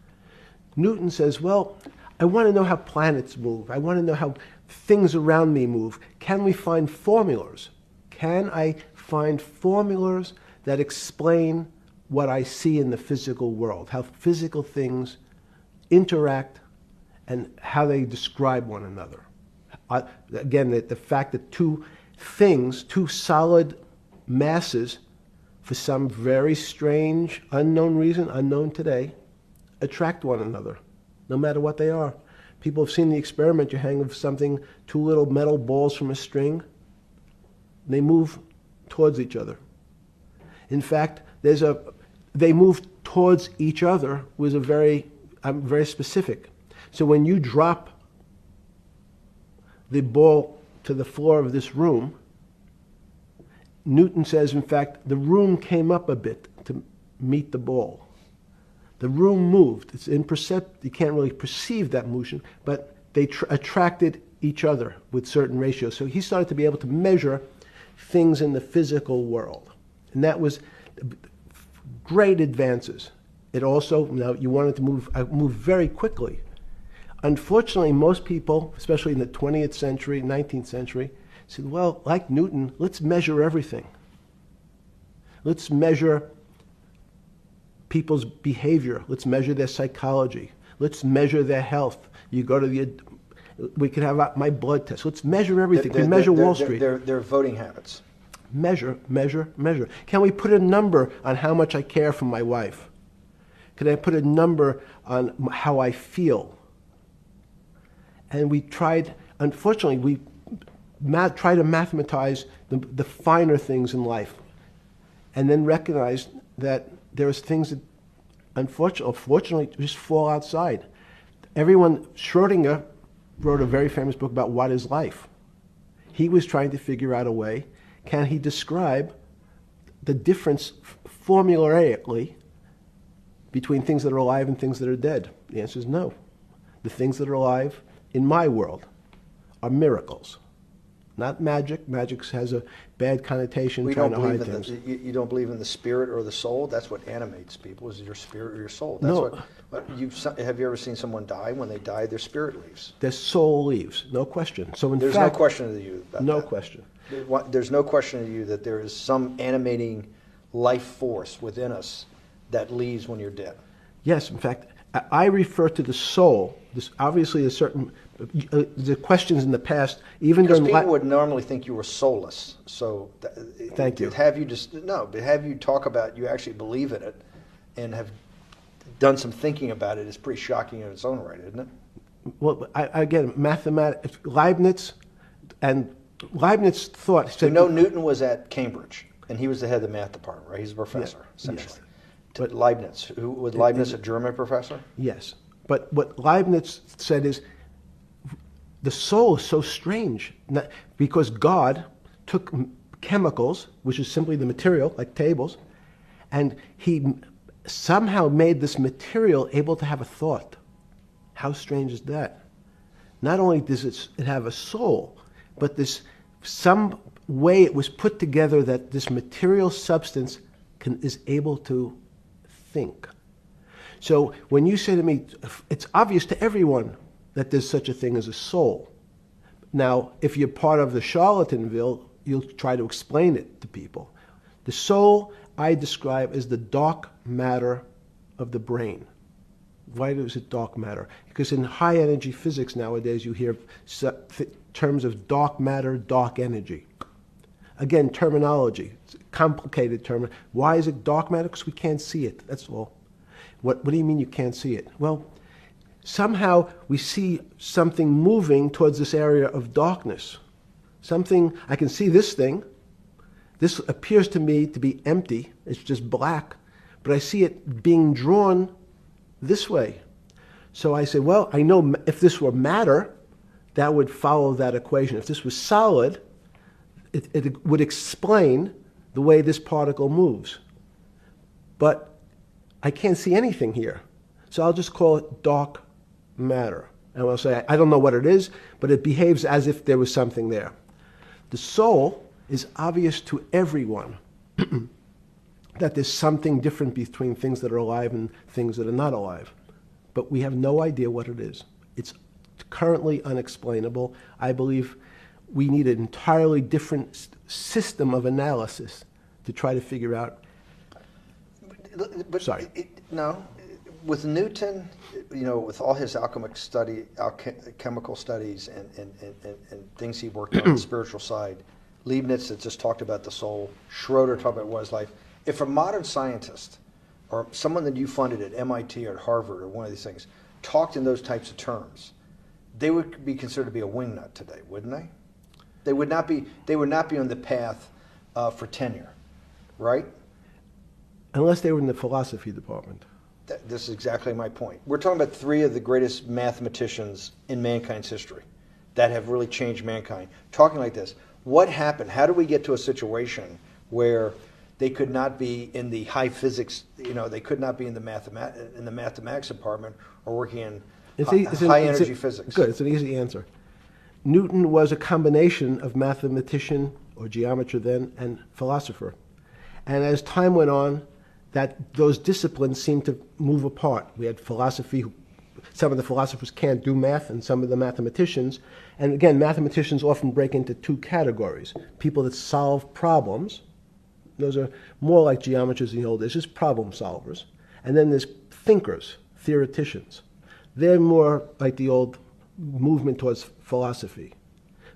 Newton says, well, I want to know how planets move. I want to know how things around me move. Can we find formulas? Can I find formulas that explain what I see in the physical world, how physical things interact and how they describe one another? Again, the fact that two things, two solid masses, for some very strange, unknown reason, unknown today, attract one another, no matter what they are. People have seen the experiment. You hang something, two little metal balls from a string, and they move towards each other. In fact, they move towards each other was very specific. So when you drop the ball to the floor of this room, Newton says, in fact, the room came up a bit to meet the ball. The room moved. It's imperceptible. You can't really perceive that motion, but they attracted each other with certain ratios. So he started to be able to measure things in the physical world. And that was great advances. It also, now you wanted to move very quickly. Unfortunately, most people, especially in the 20th century, 19th century, said, well, like Newton, let's measure everything. Let's measure people's behavior. Let's measure their psychology. Let's measure their health. You go to we could have my blood test. Let's measure everything. We measure Wall Street. Their voting habits. Measure, measure, measure. Can we put a number on how much I care for my wife? Can I put a number on how I feel? And we tried, unfortunately, we try to mathematize the finer things in life, and then recognize that there's things that unfortunately just fall outside. Schrodinger wrote a very famous book about what is life. He was trying to figure out a way, can he describe the difference formulaically between things that are alive and things that are dead? The answer is no. The things that are alive in my world are miracles, not magic. Magic has a bad connotation, trying to hide things. You don't believe in the spirit or the soul? That's what animates people, is your spirit or your soul. That's No. Have you ever seen someone die? When they die, their spirit leaves. Their soul leaves, no question. So There's no question to you about no that. question. There's no question to you that there is some animating life force within us that leaves when you're dead. Yes, in fact, I refer to the soul. This obviously a certain the questions in the past, even Because during people would normally think you were soulless. So, Thank you. But have you talk about you actually believe in it, and have done some thinking about it is pretty shocking in its own right, isn't it? Well, again, mathematics. Leibniz thought. So Newton was at Cambridge, and he was the head of the math department, right? He's a professor, essentially. Yes. But Leibniz, was Leibniz a German professor? Yes, but what Leibniz said is the soul is so strange because God took chemicals, which is simply the material, like tables, and he somehow made this material able to have a thought. How strange is that? Not only does it have a soul, but some way it was put together that this material substance is able to think. So when you say to me, it's obvious to everyone that there's such a thing as a soul. Now, if you're part of the Charlatanville, you'll try to explain it to people. The soul I describe as the dark matter of the brain. Why is it dark matter? Because in high energy physics nowadays you hear terms of dark matter, dark energy. Again, terminology. It's a complicated term. Why is it dark matter? Because we can't see it. That's all. What do you mean you can't see it? Well, somehow we see something moving towards this area of darkness. Something, I can see this thing. This appears to me to be empty. It's just black. But I see it being drawn this way. So I say, well, I know if this were matter, that would follow that equation. If this was solid, it would explain the way this particle moves. But I can't see anything here. So I'll just call it dark matter. And I'll say, I don't know what it is, but it behaves as if there was something there. The soul is obvious to everyone that there's something different between things that are alive and things that are not alive. But we have no idea what it is. It's currently unexplainable. I believe we need an entirely different system of analysis to try to figure out. But Sorry. No, with Newton, with all his alchemical studies and things he worked on the spiritual side, Leibniz that just talked about the soul, Schroeder talked about what is life. If a modern scientist or someone that you funded at MIT or at Harvard or one of these things talked in those types of terms, they would be considered to be a wingnut today, wouldn't they? They would not be. They would not be on the path for tenure, right? Unless they were in the philosophy department. This is exactly my point. We're talking about three of the greatest mathematicians in mankind's history that have really changed mankind. Talking like this, what happened? How do we get to a situation where they could not be in the high physics? They could not be in the mathematics department or working in high energy physics. Good. It's an easy answer. Newton was a combination of mathematician or geometer then and philosopher, and as time went on, those disciplines seemed to move apart. We had philosophy. Some of the philosophers can't do math, and some of the mathematicians. And again, mathematicians often break into two categories: people that solve problems. Those are more like geometers in the old days, just problem solvers. And then there's thinkers, theoreticians. They're more like the old movement towards philosophy.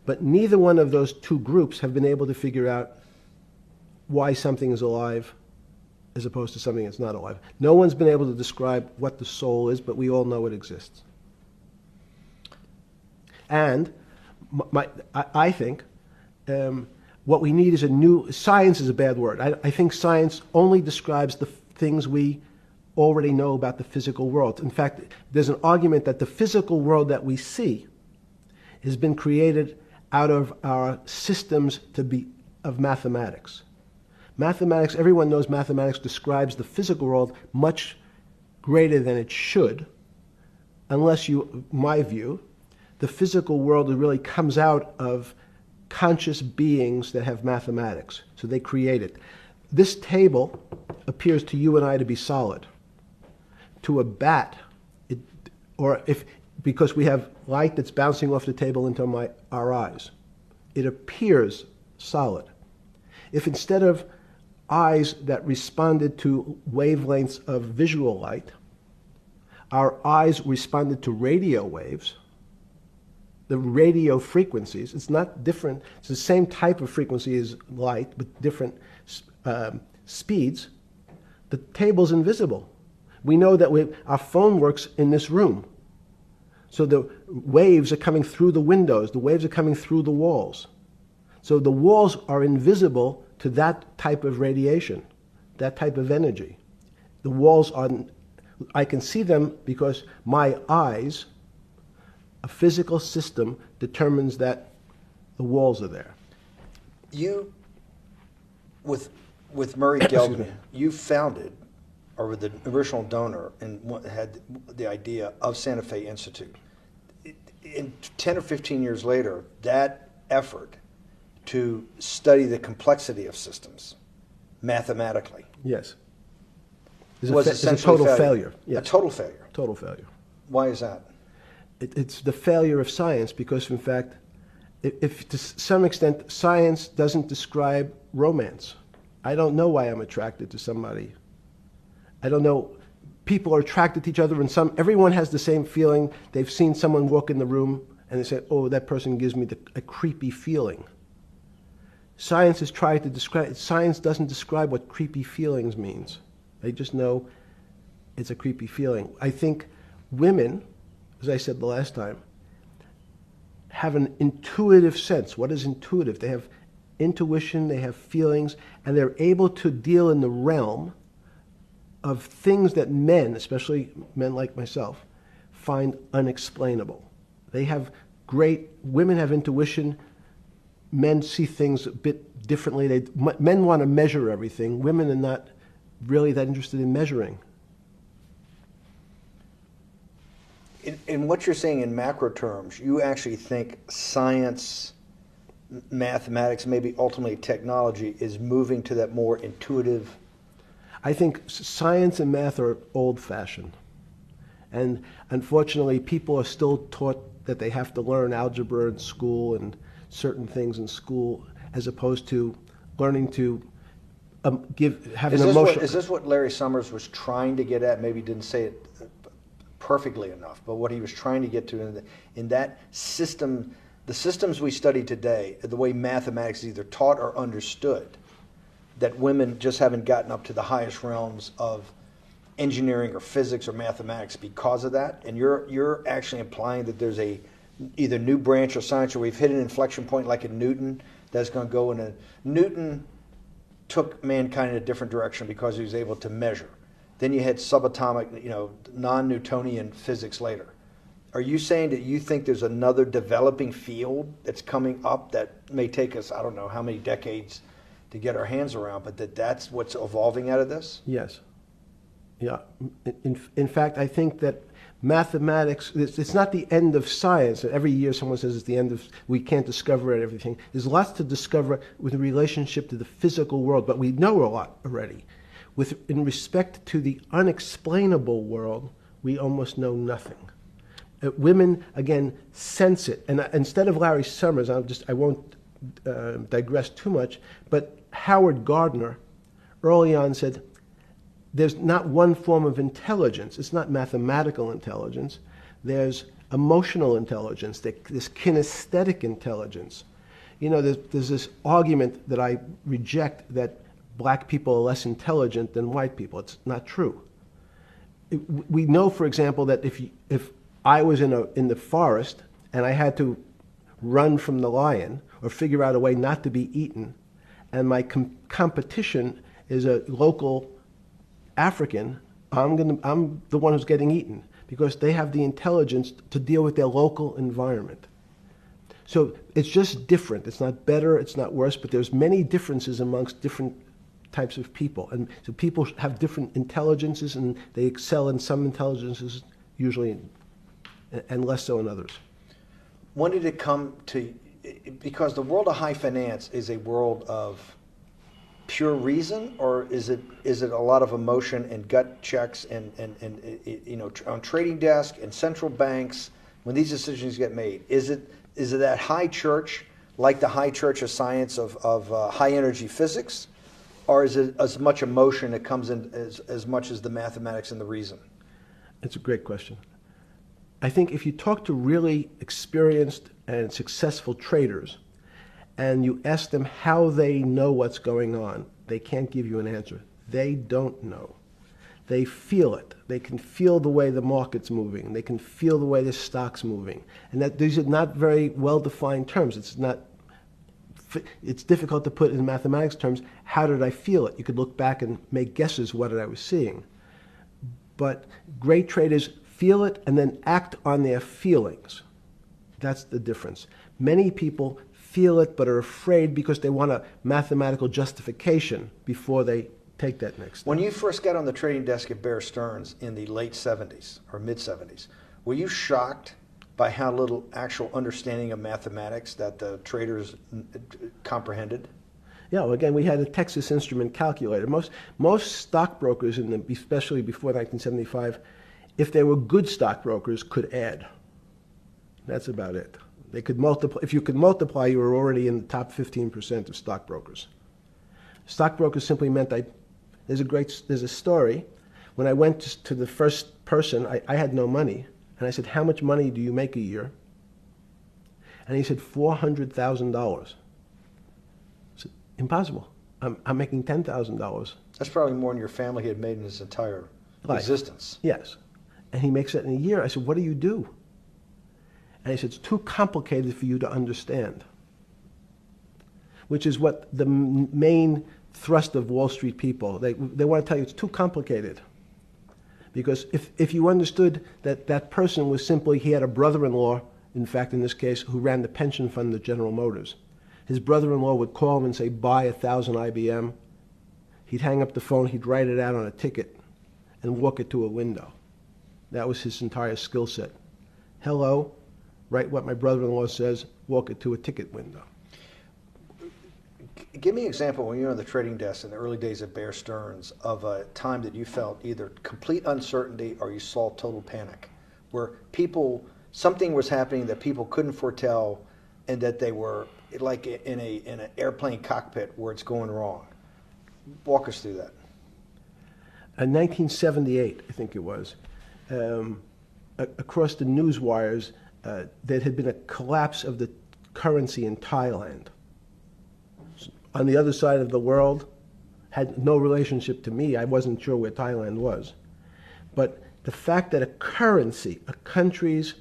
But neither one of those two groups have been able to figure out why something is alive as opposed to something that's not alive. No one's been able to describe what the soul is, but we all know it exists. And I think what we need is a new... Science is a bad word. I think science only describes the things we already know about the physical world. In fact, there's an argument that the physical world that we see has been created out of our systems of mathematics. Mathematics, everyone knows mathematics describes the physical world much greater than it should, unless my view, the physical world really comes out of conscious beings that have mathematics. So they create it. This table appears to you and I to be solid. To a bat, because we have light that's bouncing off the table into our eyes, it appears solid. If instead of eyes that responded to wavelengths of visual light, our eyes responded to radio waves, the radio frequencies, it's not different, it's the same type of frequency as light, but different speeds, the table's invisible. We know that our phone works in this room. So the waves are coming through the windows, the waves are coming through the walls. So the walls are invisible to that type of radiation, that type of energy. The walls I can see them because my eyes, a physical system, determines that the walls are there. You, with Murray Gelman, you founded, or were the original donor, and had the idea of Santa Fe Institute. In 10 or 15 years later, that effort to study the complexity of systems mathematically. Yes. Was it's a total failure. Yes. A total failure. Total failure. Why is that? It's the failure of science because, in fact, if to some extent science doesn't describe romance. I don't know why I'm attracted to somebody. I don't know. People are attracted to each other, and everyone has the same feeling. They've seen someone walk in the room, and they say, "Oh, that person gives me a creepy feeling." Science has tried to describe. Science doesn't describe what creepy feelings means. They just know it's a creepy feeling. I think women as I said the last time, have an intuitive sense. What is intuitive? They have intuition, they have feelings, and they're able to deal in the realm of things that men, especially men like myself, find unexplainable. They have women have intuition, men see things a bit differently. Men want to measure everything. Women are not really that interested in measuring. In what you're saying in macro terms, you actually think science, mathematics, maybe ultimately technology is moving to that more intuitive. I think science and math are old-fashioned. And unfortunately, people are still taught that they have to learn algebra in school and certain things in school, as opposed to learning to have an emotional. Is this what Larry Summers was trying to get at? Maybe he didn't say it perfectly enough, but what he was trying to get to in that system, the systems we study today, the way mathematics is either taught or understood, that women just haven't gotten up to the highest realms of engineering or physics or mathematics because of that. And you're actually implying that there's a either new branch of science, or we've hit an inflection point like in Newton that's going to go in a Newton took mankind in a different direction because he was able to measure. Then you had subatomic, non-Newtonian physics later. Are you saying that you think there's another developing field that's coming up that may take us, I don't know how many decades to get our hands around, but that's what's evolving out of this? Yes. Yeah. In fact, I think that mathematics, it's not the end of science. Every year someone says it's the end of, we can't discover everything. There's lots to discover with relationship to the physical world, but we know a lot already. In respect to the unexplainable world, we almost know nothing. Women, again, sense it. And instead of Larry Summers, I won't digress too much, but Howard Gardner early on said, there's not one form of intelligence. It's not mathematical intelligence. There's emotional intelligence. There's kinesthetic intelligence. There's this argument that I reject that black people are less intelligent than white people. It's not true. We know, for example, that if I was in the forest and I had to run from the lion or figure out a way not to be eaten, and my competition is a local African, I'm the one who's getting eaten because they have the intelligence to deal with their local environment. So it's just different. It's not better, it's not worse, but there's many differences amongst different types of people. And so people have different intelligences, and they excel in some intelligences usually, and less so in others. When did it come to, because the world of high finance is a world of pure reason, or is it a lot of emotion and gut checks and on trading desk and central banks when these decisions get made? Is it that high church, like the high church of science of high energy physics, or is it as much emotion that comes in as much as the mathematics and the reason? It's a great question. I think if you talk to really experienced and successful traders and you ask them how they know what's going on, they can't give you an answer. They don't know. They feel it. They can feel the way the market's moving. They can feel the way the stock's moving. And that these are not very well-defined terms. It's difficult to put in mathematics terms, how did I feel it? You could look back and make guesses what I was seeing. But great traders feel it and then act on their feelings. That's the difference. Many people feel it but are afraid because they want a mathematical justification before they take that next step. When you first got on the trading desk at Bear Stearns in the late 70s or mid 70s, were you shocked by how little actual understanding of mathematics that the traders comprehended? Yeah, well, again, we had a Texas Instrument calculator. Most stockbrokers, especially before 1975, if they were good stockbrokers, could add. That's about it. They could multiply. If you could multiply, you were already in the top 15% of stockbrokers. Stockbrokers simply meant there's a story. When I went to the first person, I had no money. And I said, how much money do you make a year? And he said, $400,000. I said, impossible. I'm making $10,000. That's probably more than your family had made in its entire Life. existence. Yes. And he makes it in a year. I said, what do you do? And he said, it's too complicated for you to understand, which is what the main thrust of Wall Street people, they want to tell you it's too complicated. Because if you understood that that person was simply, he had a brother-in-law, in fact, in this case, who ran the pension fund at General Motors. His brother-in-law would call him and say, buy 1,000 IBM. He'd hang up the phone, he'd write it out on a ticket and walk it to a window. That was his entire skill set. Hello, write what my brother-in-law says, walk it to a ticket window. Give me an example when you were on the trading desk in the early days of Bear Stearns of a time that you felt either complete uncertainty or you saw total panic, where something was happening that people couldn't foretell and that they were like in an airplane cockpit where it's going wrong. Walk us through that. In 1978, I think it was, across the news wires, there had been a collapse of the currency in Thailand. On the other side of the world, had no relationship to me. I wasn't sure where Thailand was. But the fact that a currency, a country's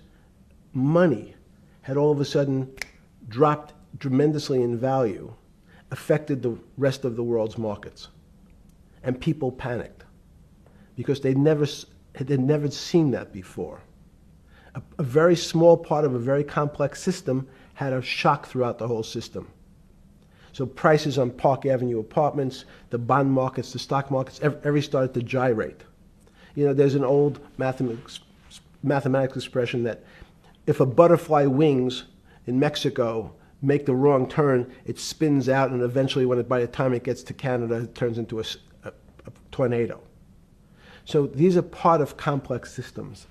money, had all of a sudden dropped tremendously in value, affected the rest of the world's markets. And people panicked because they'd never seen that before. A very small part of a very complex system had a shock throughout the whole system. So prices on Park Avenue apartments, the bond markets, the stock markets, every started to gyrate. You know, there's an old mathematics expression that if a butterfly wings in Mexico make the wrong turn, it spins out, and eventually, by the time it gets to Canada, it turns into a tornado. So these are part of complex systems.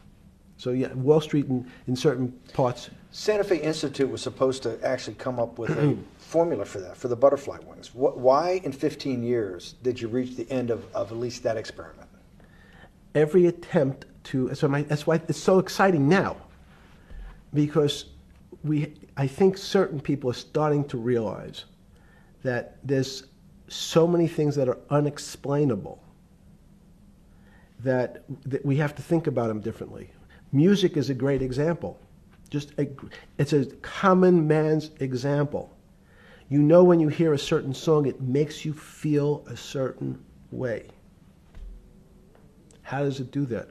So yeah, Wall Street in certain parts. Santa Fe Institute was supposed to actually come up with a formula for that, for the butterfly wings. Why in 15 years did you reach the end of at least that experiment? Every attempt to, that's why it's so exciting now, because I think certain people are starting to realize that there's so many things that are unexplainable that we have to think about them differently. Music is a great example. It's a common man's example. You know, when you hear a certain song, it makes you feel a certain way. How does it do that?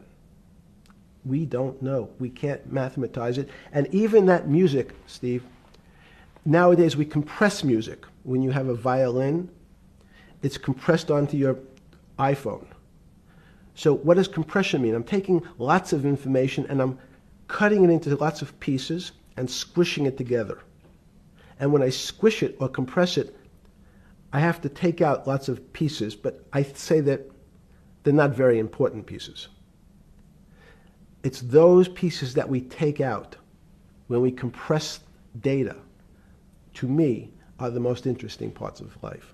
We don't know. We can't mathematize it. And even that music, Steve, nowadays we compress music. When you have a violin, it's compressed onto your iPhone. So what does compression mean? I'm taking lots of information and I'm cutting it into lots of pieces and squishing it together. And when I squish it or compress it, I have to take out lots of pieces, but I say that they're not very important pieces. It's those pieces that we take out when we compress data, to me, are the most interesting parts of life.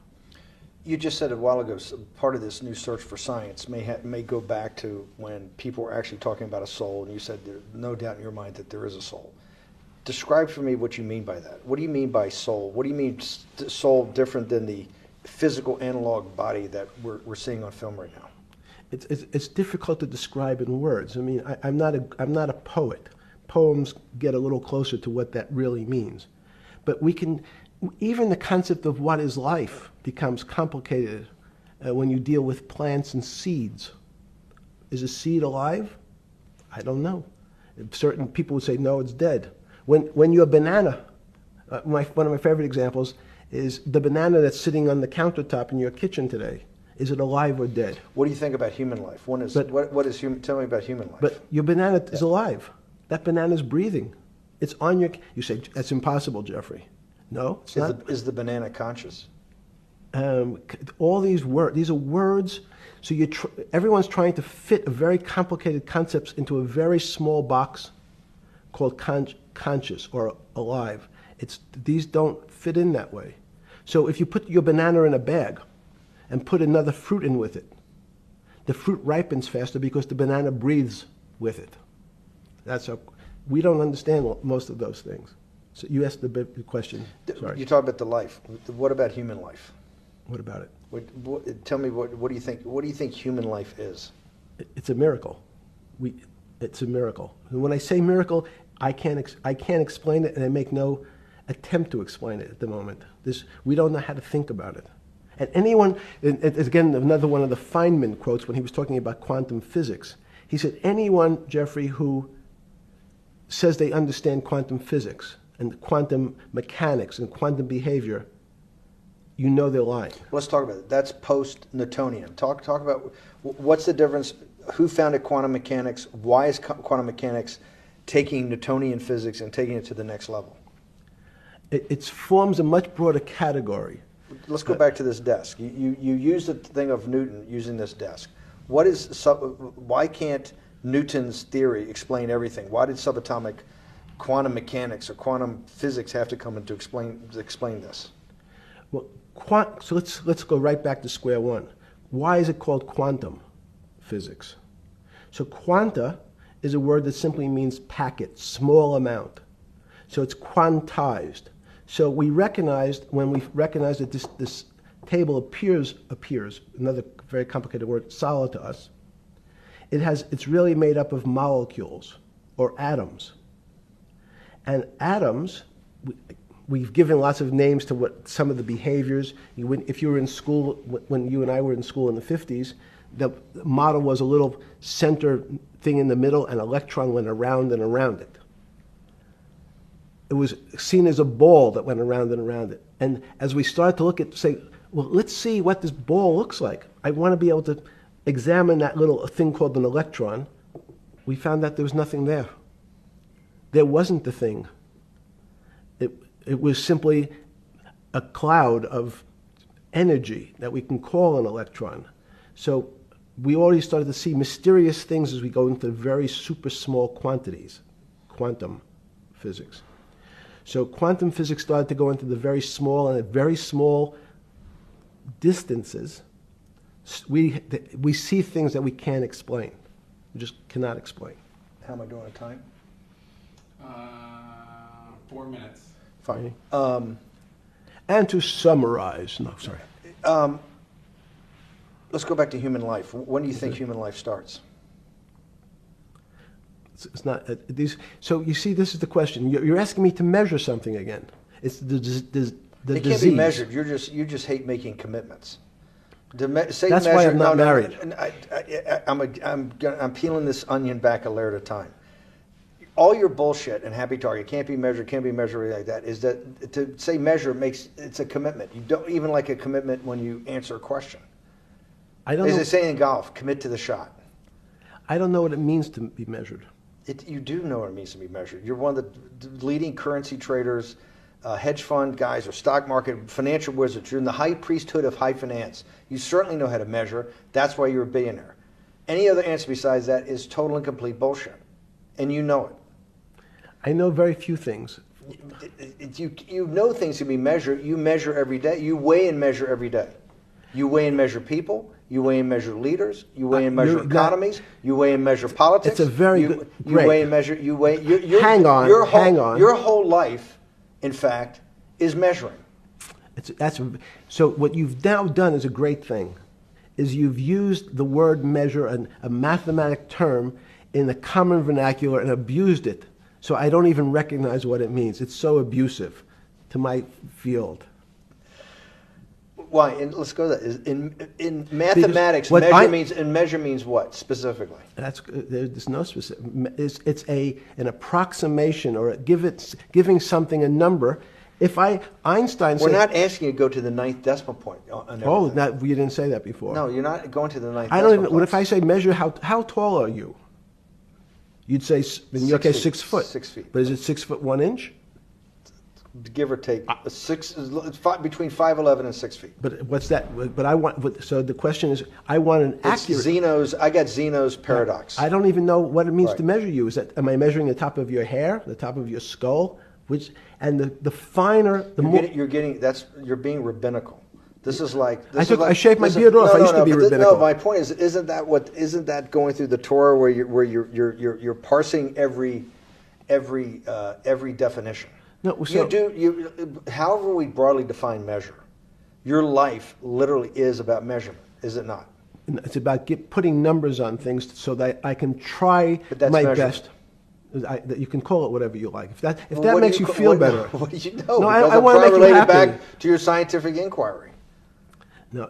You just said a while ago, part of this new search for science may go back to when people were actually talking about a soul, and you said there's no doubt in your mind that there is a soul. Describe for me what you mean by that. What do you mean by soul? What do you mean soul different than the physical analog body that we're seeing on film right now? It's difficult to describe in words. I mean, I'm not a poet. Poems get a little closer to what that really means. But even the concept of what is life becomes complicated when you deal with plants and seeds. Is a seed alive? I don't know. Certain people would say, no, it's dead. When you're a banana, one of my favorite examples is the banana that's sitting on the countertop in your kitchen today. Is it alive or dead? What do you think about human life? Tell me about human life. But your banana is alive. That banana is breathing. It's on your. You say that's impossible, Jeffrey. No, it's not. Is the banana conscious? All these words. These are words. So everyone's trying to fit a very complicated concepts into a very small box called conscious or alive. These don't fit in that way. So if you put your banana in a bag and put another fruit in with it, the fruit ripens faster because the banana breathes with it. We don't understand most of those things. So you asked the big question. Sorry. You talk about the life. What about human life? What about it? Tell me what do you think? What do you think human life is? It's a miracle. It's a miracle. And when I say miracle, I can't explain it, and I make no attempt to explain it at the moment. We don't know how to think about it. And anyone, and again, another one of the Feynman quotes when he was talking about quantum physics. He said, anyone, Jeffrey, who says they understand quantum physics and quantum mechanics and quantum behavior, you know they're lying. Let's talk about it. That's post-Newtonian. Talk about what's the difference, who founded quantum mechanics, why is quantum mechanics taking Newtonian physics and taking it to the next level? It forms a much broader category. Let's go back to this desk. You use the thing of Newton using this desk. Why can't Newton's theory explain everything? Why did subatomic quantum mechanics or quantum physics have to come in to explain this? Well, so let's go right back to square one. Why is it called quantum physics? So quanta is a word that simply means packet, small amount. So it's quantized. So we recognized, when we recognized that this table appears, another very complicated word, solid to us, it's really made up of molecules or atoms. And atoms, we've given lots of names to what some of the behaviors. If you were in school, when you and I were in school in the 50s, the model was a little center thing in the middle, and an electron went around and around it. It was seen as a ball that went around and around it. And as we started to look at, say, well, let's see what this ball looks like. I want to be able to examine that little thing called an electron. We found that there was nothing there. There wasn't the thing. It was simply a cloud of energy that we can call an electron. So we already started to see mysterious things as we go into very super small quantities, quantum physics. So quantum physics started to go into the very small, and at very small distances, we see things that we can't explain. We just cannot explain. How am I doing on time? 4 minutes. Fine. And to summarize, no, sorry. Let's go back to human life. When do you think human life starts? It's not these. So you see, this is the question. You're asking me to measure something again. It's the disease. It can't be measured. You just hate making commitments. That's why I'm not married. I'm peeling this onion back a layer at a time. All your bullshit and happy target can't be measured like that. Is that to say measure it's a commitment. You don't even like a commitment when you answer a question. I don't. As know. they say in golf, commit to the shot. I don't know what it means to be measured. You do know what it means to be measured. You're one of the leading currency traders, hedge fund guys, or stock market financial wizards. You're in the high priesthood of high finance. You certainly know how to measure. That's why you're a billionaire. Any other answer besides that is total and complete bullshit, and you know it. I know very few things. You know things can be measured. You measure every day. You weigh and measure every day. You weigh and measure people. You weigh and measure leaders. You weigh and measure economies. You weigh and measure politics. It's a very good. You weigh and measure. You weigh. Hang on. Your whole life, in fact, is measuring. So what you've now done is a great thing, is you've used the word measure, a mathematic term, in the common vernacular and abused it. So I don't even recognize what it means. It's so abusive to my field. Why? And let's go to that. In mathematics, measure means what specifically? There's no specific. It's an approximation, or giving something a number. Einstein said, we're not asking you to go to the ninth decimal point. You didn't say that before. No, you're not going to the ninth. I don't even. What if I say measure how tall are you? You'd say in your case 6 foot. 6 feet. But is it 6 foot 1 inch? Give or take, between 5'11" and 6 feet. But what's that? But I want. So the question is, I want an accurate. I got Zeno's paradox. I don't even know what it means to measure you. Am I measuring the top of your hair, the top of your skull, and the finer, the more you're being rabbinical. This is like I shaved my beard off. I used to be rabbinical. No, my point is, isn't that going through the Torah where you're parsing every definition? No, so however we broadly define measure, your life literally is about measurement, is it not? It's about putting numbers on things so that I can try my best. That you can call it whatever you like. If that Well, that what do makes you ca- feel what- better. What do you know? No, Because I I'm wanna trying to make you relate it happy. back to your scientific inquiry. No,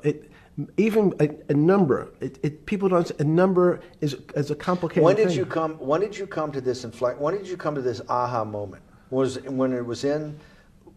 even a number. People don't. A number is a complicated When did thing. you come? When did you come to this When did you come to this aha moment? Was when it was in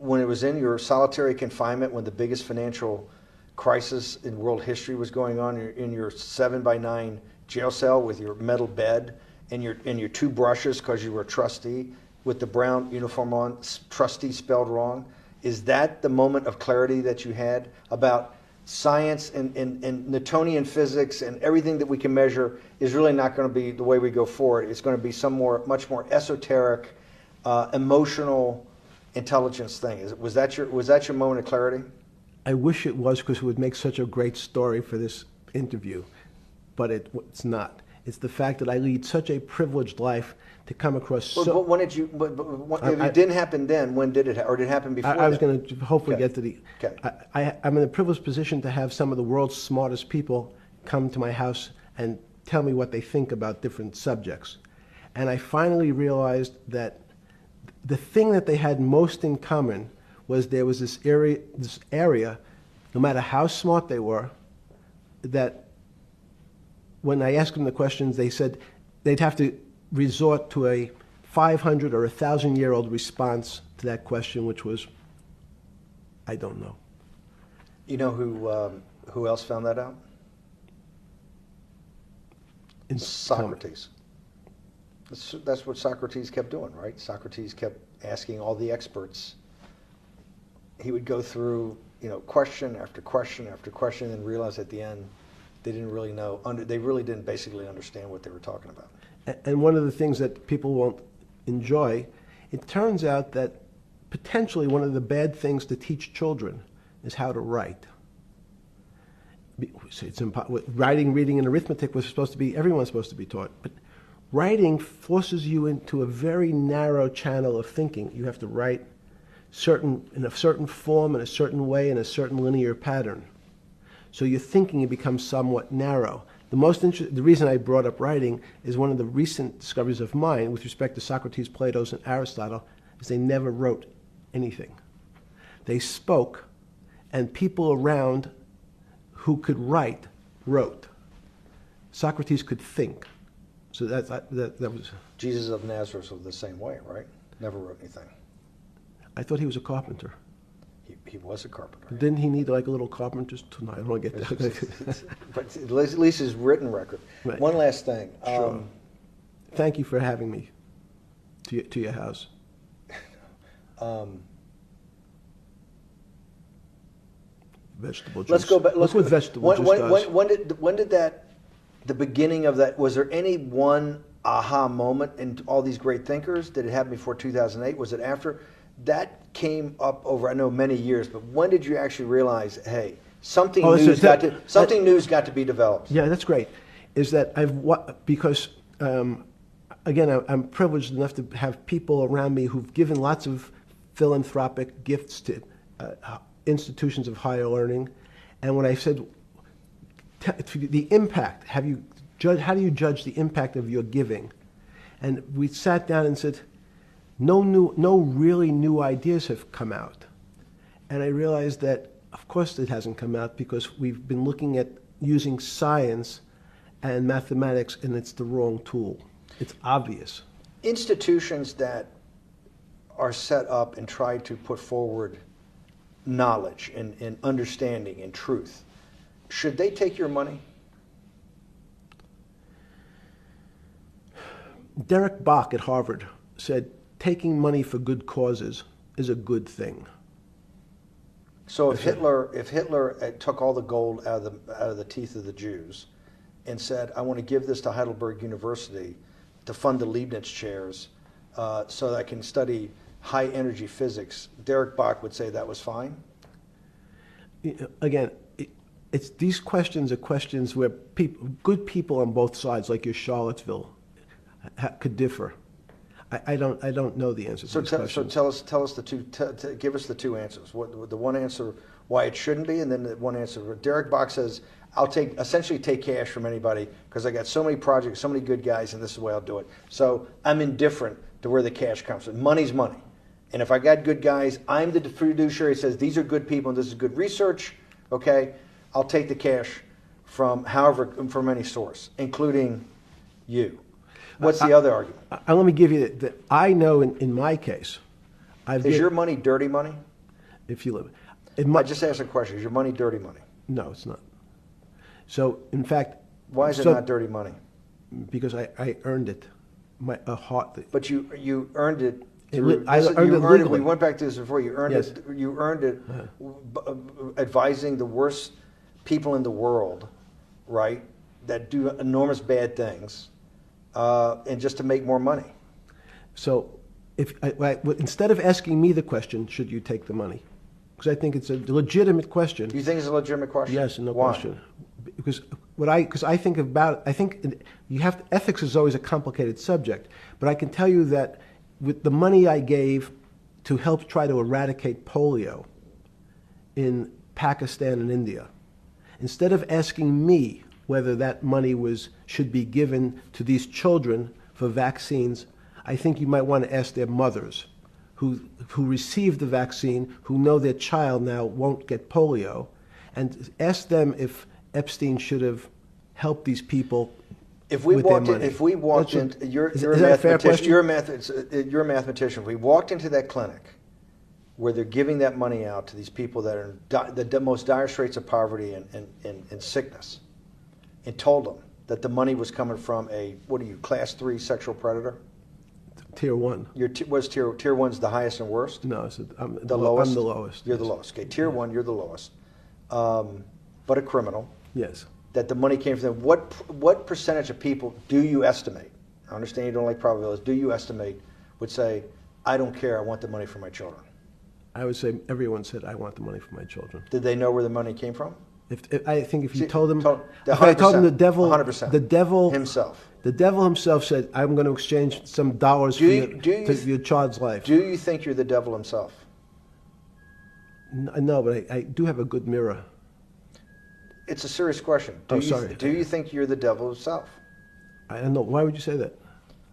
your solitary confinement, when the biggest financial crisis in world history was going on, in your 7x9 jail cell with your metal bed and your two brushes because you were a trustee with the brown uniform on, trustee spelled wrong. Is that the moment of clarity that you had about science and Newtonian physics and everything that we can measure is really not going to be the way we go forward? It's going to be much more esoteric, emotional intelligence thing. Was that your moment of clarity? I wish it was, because it would make such a great story for this interview, but it's not. It's the fact that I lead such a privileged life to come across. But when did you? If it didn't happen then, when did it? Or did it happen before? I was then? going to hopefully Okay. get to the. Okay. I'm in a privileged position to have some of the world's smartest people come to my house and tell me what they think about different subjects, and I finally realized that the thing that they had most in common was there was this area, no matter how smart they were, that when I asked them the questions, they said they'd have to resort to a 500 or 1,000-year-old response to that question, which was, I don't know. You know who else found that out? Socrates. That's what Socrates kept doing, right? Socrates kept asking all the experts. He would go through, question after question after question, and realize at the end they didn't really know. They really didn't basically understand what they were talking about. And one of the things that people won't enjoy, it turns out that potentially one of the bad things to teach children is how to write. Writing, reading, and arithmetic was supposed to be, everyone's supposed to be taught. But writing forces you into a very narrow channel of thinking. You have to write in a certain form, in a certain way, in a certain linear pattern. So your thinking becomes somewhat narrow. The reason I brought up writing is one of the recent discoveries of mine with respect to Socrates, Plato, and Aristotle is they never wrote anything. They spoke, and people around who could write wrote. Socrates could think. So that was. Jesus of Nazareth was the same way, right? Never wrote anything. I thought he was a carpenter. He was a carpenter. Didn't he need like a little carpenter's tonight? I don't get that. But at least his written record. Right. One last thing. Sure. Thank you for having me to your house. Vegetable juice. Let's go back. Look what vegetable juice does. When did that? The beginning of that. Was there any one aha moment in all these great thinkers? Did it happen before 2008? Was it after? That came up over, I know, many years. But when did you actually realize, hey, something new's got to be developed? Yeah, that's great. Is that because again, I'm privileged enough to have people around me who've given lots of philanthropic gifts to institutions of higher learning, and when I said the impact, how do you judge the impact of your giving? And we sat down and said, no really new ideas have come out. And I realized that, of course, it hasn't come out because we've been looking at using science and mathematics, and it's the wrong tool. It's obvious. Institutions that are set up and try to put forward knowledge and understanding and truth, should they take your money? Derek Bach at Harvard said, taking money for good causes is a good thing. So if Hitler took all the gold out of the teeth of the Jews and said, I want to give this to Heidelberg University to fund the Leibniz chairs so that I can study high energy physics, Derek Bach would say that was fine? Again, these questions are questions where good people on both sides, like your Charlottesville, could differ. I don't know the answers to these questions. So tell us the two. Give us the two answers. The one answer why it shouldn't be, and then the one answer. Derek Bach says, I'll essentially take cash from anybody because I got so many projects, so many good guys, and this is the way I'll do it. So I'm indifferent to where the cash comes from. Money's money. And if I got good guys, I'm the fiduciary that says these are good people and this is good research, okay? I'll take the cash from any source, including you. What's the other argument? Let me give you that. I know in my case, Is your money dirty money? If you live, I just asked a question. Is your money dirty money? No, it's not. So, in fact, why is it not dirty money? Because I earned it, But you earned it. I earned it legally. We went back to this before. You earned Yes. it. You earned it, advising the worst people in the world, right? That do enormous bad things, and just to make more money. So, instead of asking me the question, should you take the money? Because I think it's a legitimate question. Do you think it's a legitimate question? Yes, no Why? question. Because I think about, ethics is always a complicated subject, but I can tell you that with the money I gave to help try to eradicate polio in Pakistan and India, instead of asking me whether that money should be given to these children for vaccines, I think you might want to ask their mothers who received the vaccine, who know their child now won't get polio, and ask them if Epstein should have helped these people with their money. If we walked in, you're a mathematician. You're a mathematician. If we walked into that clinic where they're giving that money out to these people that are in the most dire straits of poverty and sickness, and told them that the money was coming from class 3 sexual predator? Tier 1. Was tier 1's the highest and worst? No, I'm the lowest. I'm the lowest. You're the lowest. Okay, tier 1, you're the lowest. But a criminal. Yes. That the money came from them. What percentage of people do you estimate? I understand you don't like probabilities. Do you estimate would say, I don't care, I want the money for my children? I would say everyone said, I want the money for my children. Did they know where the money came from? I think if you told them, if I told them the devil, 100%. the devil himself. The devil himself said, I'm going to exchange some dollars for your child's life. Do you think you're the devil himself? No, but I do have a good mirror. It's a serious question. Do you think you're the devil himself? I don't know. Why would you say that?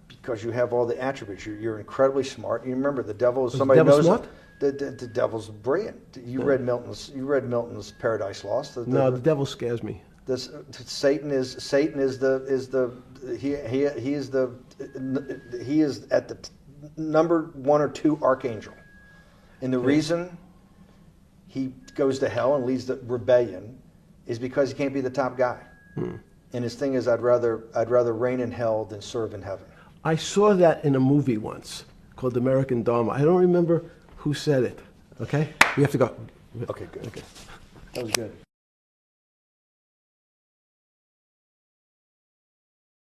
Because you have all the attributes. You're incredibly smart. You remember, the devil is Was somebody the devil knows. Smart? The devil's brilliant. You read Milton's Paradise Lost. No, the devil scares me. Satan is at the number 1 or 2 archangel, and the reason he goes to hell and leads the rebellion is because he can't be the top guy. And his thing is, I'd rather reign in hell than serve in heaven. I saw that in a movie once called American Dharma. I don't remember who said it. Okay, we have to go. Okay, good. Okay, that was good.